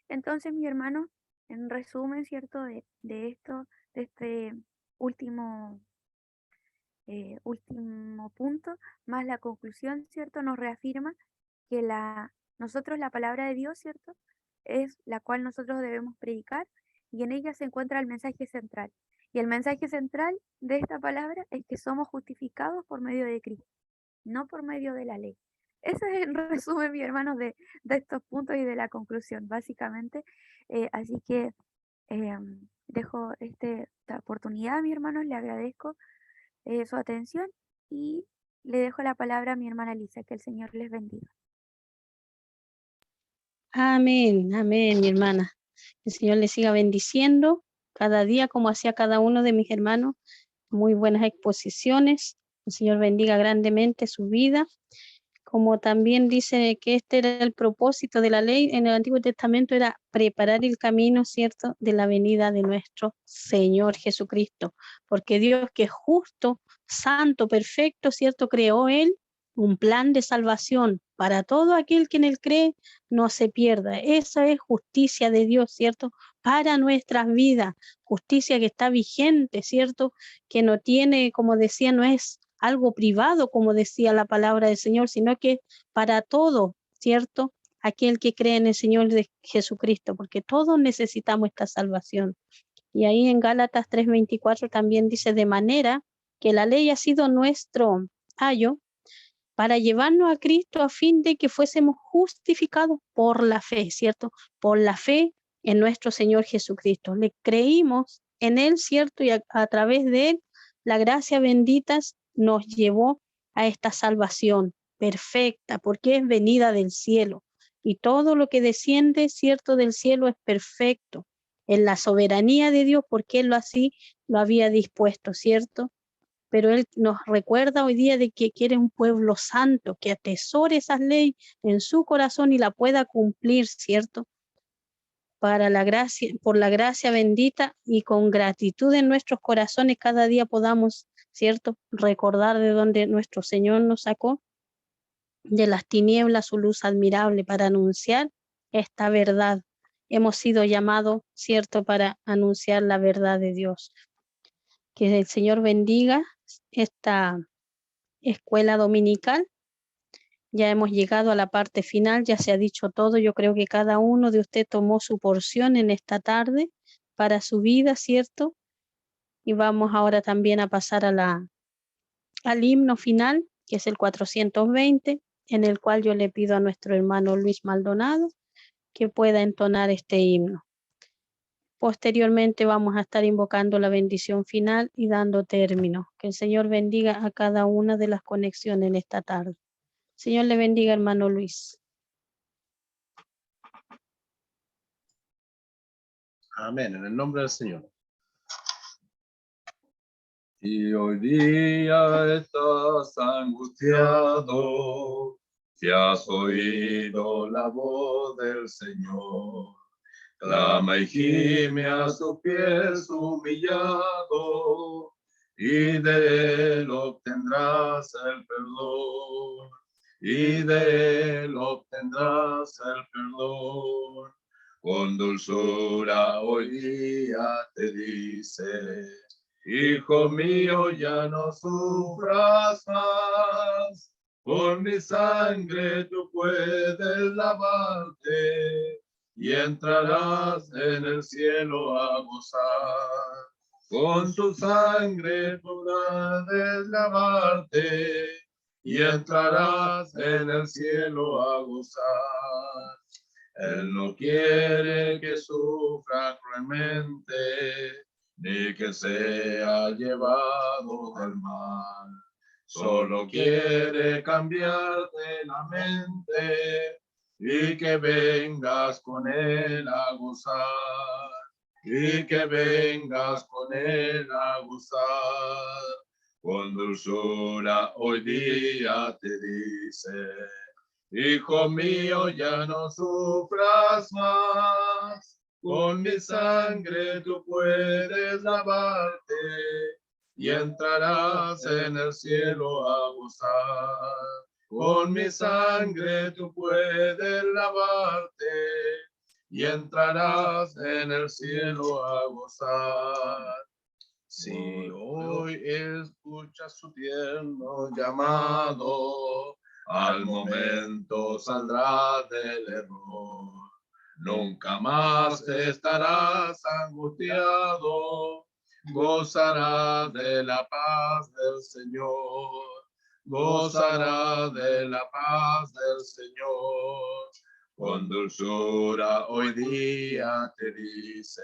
Entonces, mi hermano, en resumen, ¿cierto?, de este último punto, más la conclusión, ¿cierto?, nos reafirma que nosotros la palabra de Dios, ¿cierto?, es la cual nosotros debemos predicar y en ella se encuentra el mensaje central. Y el mensaje central de esta palabra es que somos justificados por medio de Cristo, no por medio de la ley. Ese es el resumen, mi hermano, de estos puntos y de la conclusión, básicamente. Así que dejo esta oportunidad, mi hermano, le agradezco su atención y le dejo la palabra a mi hermana Lisa. Que el Señor les bendiga. Amén, amén, mi hermana. El Señor les siga bendiciendo cada día como hacía cada uno de mis hermanos. Muy buenas exposiciones. El Señor bendiga grandemente su vida. Como también dice que este era el propósito de la ley en el Antiguo Testamento, era preparar el camino, ¿cierto?, de la venida de nuestro Señor Jesucristo. Porque Dios, que es justo, santo, perfecto, ¿cierto?, creó Él un plan de salvación para todo aquel que en Él cree, no se pierda. Esa es justicia de Dios, ¿cierto?, para nuestras vidas. Justicia que está vigente, ¿cierto?, que no tiene, como decía, no es algo privado, como decía la palabra del Señor, sino que para todo, ¿cierto?, aquel que cree en el Señor de Jesucristo, porque todos necesitamos esta salvación. Y ahí en Gálatas 3:24 también dice, de manera que la ley ha sido nuestro ayo para llevarnos a Cristo a fin de que fuésemos justificados por la fe, ¿cierto? Por la fe en nuestro Señor Jesucristo. Le creímos en Él, ¿cierto? Y a través de Él, la gracia bendita nos llevó a esta salvación perfecta, porque es venida del cielo. Y todo lo que desciende, ¿cierto?, del cielo es perfecto. En la soberanía de Dios, porque Él así lo había dispuesto, ¿cierto? Pero Él nos recuerda hoy día de que quiere un pueblo santo, que atesore esas leyes en su corazón y la pueda cumplir, ¿cierto? Para la gracia, por la gracia bendita y con gratitud en nuestros corazones cada día podamos, ¿cierto?, recordar de donde nuestro Señor nos sacó, de las tinieblas su luz admirable, para anunciar esta verdad. Hemos sido llamados, ¿cierto?, para anunciar la verdad de Dios. Que el Señor bendiga esta escuela dominical. Ya hemos llegado a la parte final, ya se ha dicho todo. Yo creo que cada uno de ustedes tomó su porción en esta tarde para su vida, ¿cierto? Y vamos ahora también a pasar al himno final, que es el 420, en el cual yo le pido a nuestro hermano Luis Maldonado que pueda entonar este himno. Posteriormente vamos a estar invocando la bendición final y dando término. Que el Señor bendiga a cada una de las conexiones en esta tarde. Señor le bendiga, hermano Luis. Amén, en el nombre del Señor. Y hoy día estás angustiado, si has oído la voz del Señor. Clama y gime a sus pies humillado, y de él obtendrás el perdón, y de él obtendrás el perdón. Con dulzura hoy día te dice: Hijo mío, ya no sufras más, con mi sangre tú puedes lavarte y entrarás en el cielo a gozar. Con tu sangre podrás lavarte y entrarás en el cielo a gozar. Él no quiere que sufra cruelmente, ni que sea llevado del mal. Solo quiere cambiarte la mente y que vengas con él a gozar, y que vengas con él a gozar. Con dulzura hoy día te dice: Hijo mío, ya no sufras más, con mi sangre tú puedes lavarte y entrarás en el cielo a gozar. Con mi sangre tú puedes lavarte y entrarás en el cielo a gozar. Si hoy escuchas su tierno llamado, al momento saldrás del error. Nunca más estarás angustiado, gozarás de la paz del Señor, gozarás de la paz del Señor. Con dulzura hoy día te dice: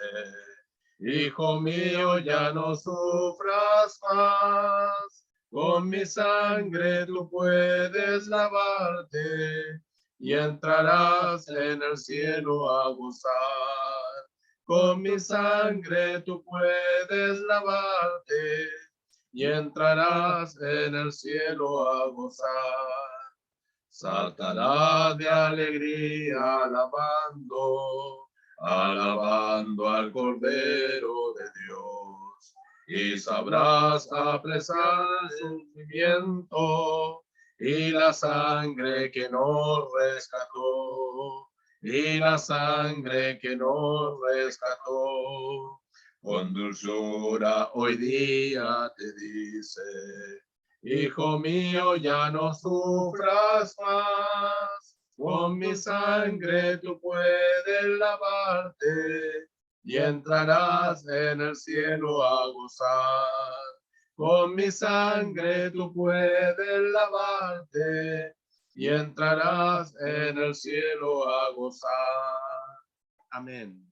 Hijo mío, ya no sufras más, con mi sangre tú puedes lavarte y entrarás en el cielo a gozar. Con mi sangre tú puedes lavarte y entrarás en el cielo a gozar. Saltarás de alegría alabando al Cordero de Dios, y sabrás apresar el sufrimiento y la sangre que nos rescató, y la sangre que nos rescató. Con dulzura hoy día te dice: Hijo mío, ya no sufras más, con mi sangre tú puedes lavarte y entrarás en el cielo a gozar. Con mi sangre tú puedes lavarte y entrarás en el cielo a gozar. Amén.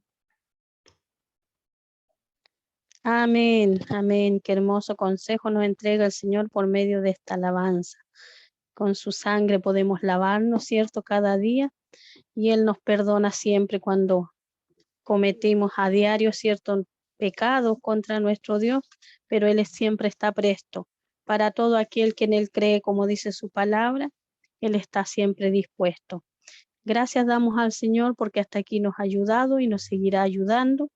Amén, amén. Qué hermoso consejo nos entrega el Señor por medio de esta alabanza. Con su sangre podemos lavarnos, ¿cierto? Cada día. Y Él nos perdona siempre cuando cometimos a diario ciertos pecados contra nuestro Dios, pero Él siempre está presto para todo aquel que en Él cree, como dice su palabra. Él está siempre dispuesto. Gracias damos al Señor porque hasta aquí nos ha ayudado y nos seguirá ayudando.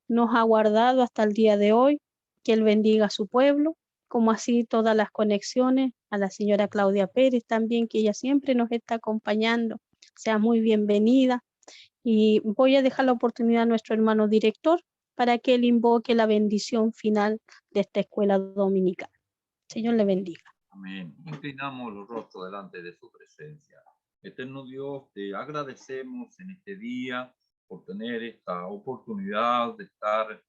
Nos ha guardado hasta el día de hoy. Que Él bendiga a su pueblo, como así todas las conexiones, a la señora Claudia Pérez también, que ella siempre nos está acompañando. Sea muy bienvenida. Y voy a dejar la oportunidad a nuestro hermano director para que él invoque la bendición final de esta escuela dominical. Señor le bendiga. Amén. Inclinamos los rostros delante de su presencia. Eterno Dios, te agradecemos en este día por tener esta oportunidad de estar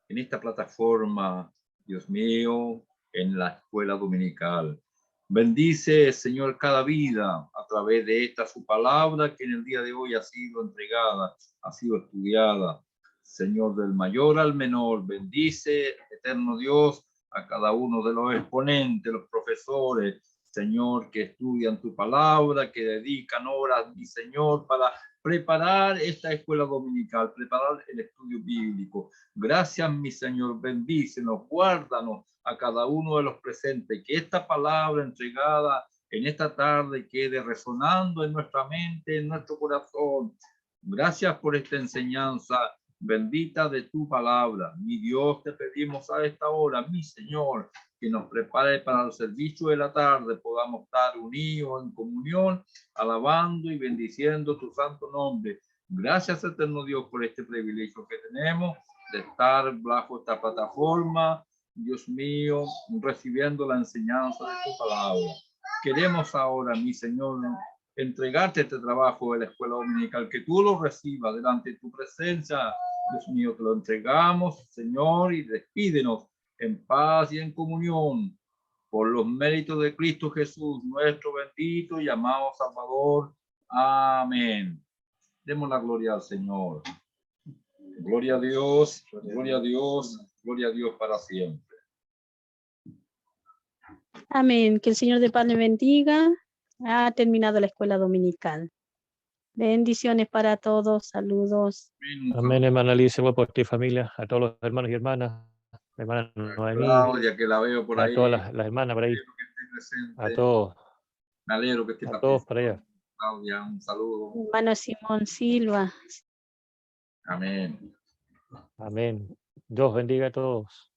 en esta plataforma, Dios mío, en la escuela dominical. Bendice, Señor, cada vida a través de esta su palabra que en el día de hoy ha sido entregada, ha sido estudiada. Señor, del mayor al menor, bendice, eterno Dios, a cada uno de los exponentes, los profesores, Señor, que estudian tu palabra, que dedican horas, mi Señor, para preparar esta escuela dominical, preparar el estudio bíblico. Gracias, mi Señor, bendícenos, guárdanos a cada uno de los presentes, que esta palabra entregada en esta tarde quede resonando en nuestra mente, en nuestro corazón. Gracias por esta enseñanza bendita de tu palabra. Mi Dios, te pedimos a esta hora, mi Señor, que nos prepare para el servicio de la tarde, podamos estar unidos en comunión, alabando y bendiciendo tu santo nombre. Gracias, eterno Dios, por este privilegio que tenemos de estar bajo esta plataforma, Dios mío, recibiendo la enseñanza de tu palabra. Queremos ahora, mi Señor, entregarte este trabajo de la escuela dominical, que tú lo recibas delante de tu presencia. Dios mío, te lo entregamos, Señor, y despídenos en paz y en comunión por los méritos de Cristo Jesús, nuestro bendito y amado Salvador. Amén. Demos la gloria al Señor. Gloria a Dios, gloria a Dios, gloria a Dios para siempre. Amén. Que el Señor de paz le bendiga. Ha terminado la escuela dominical. Bendiciones para todos. Saludos. Amén, hermana Alicia, por ti familia, a todos los hermanos y hermanas, hermana Noemí, Claudia, que la veo por ahí. a todas las hermanas por ahí, a todos, Me alegro que esté a todos por allá. Claudia, un saludo. Hermano Simón Silva. Amén. Amén. Dios bendiga a todos.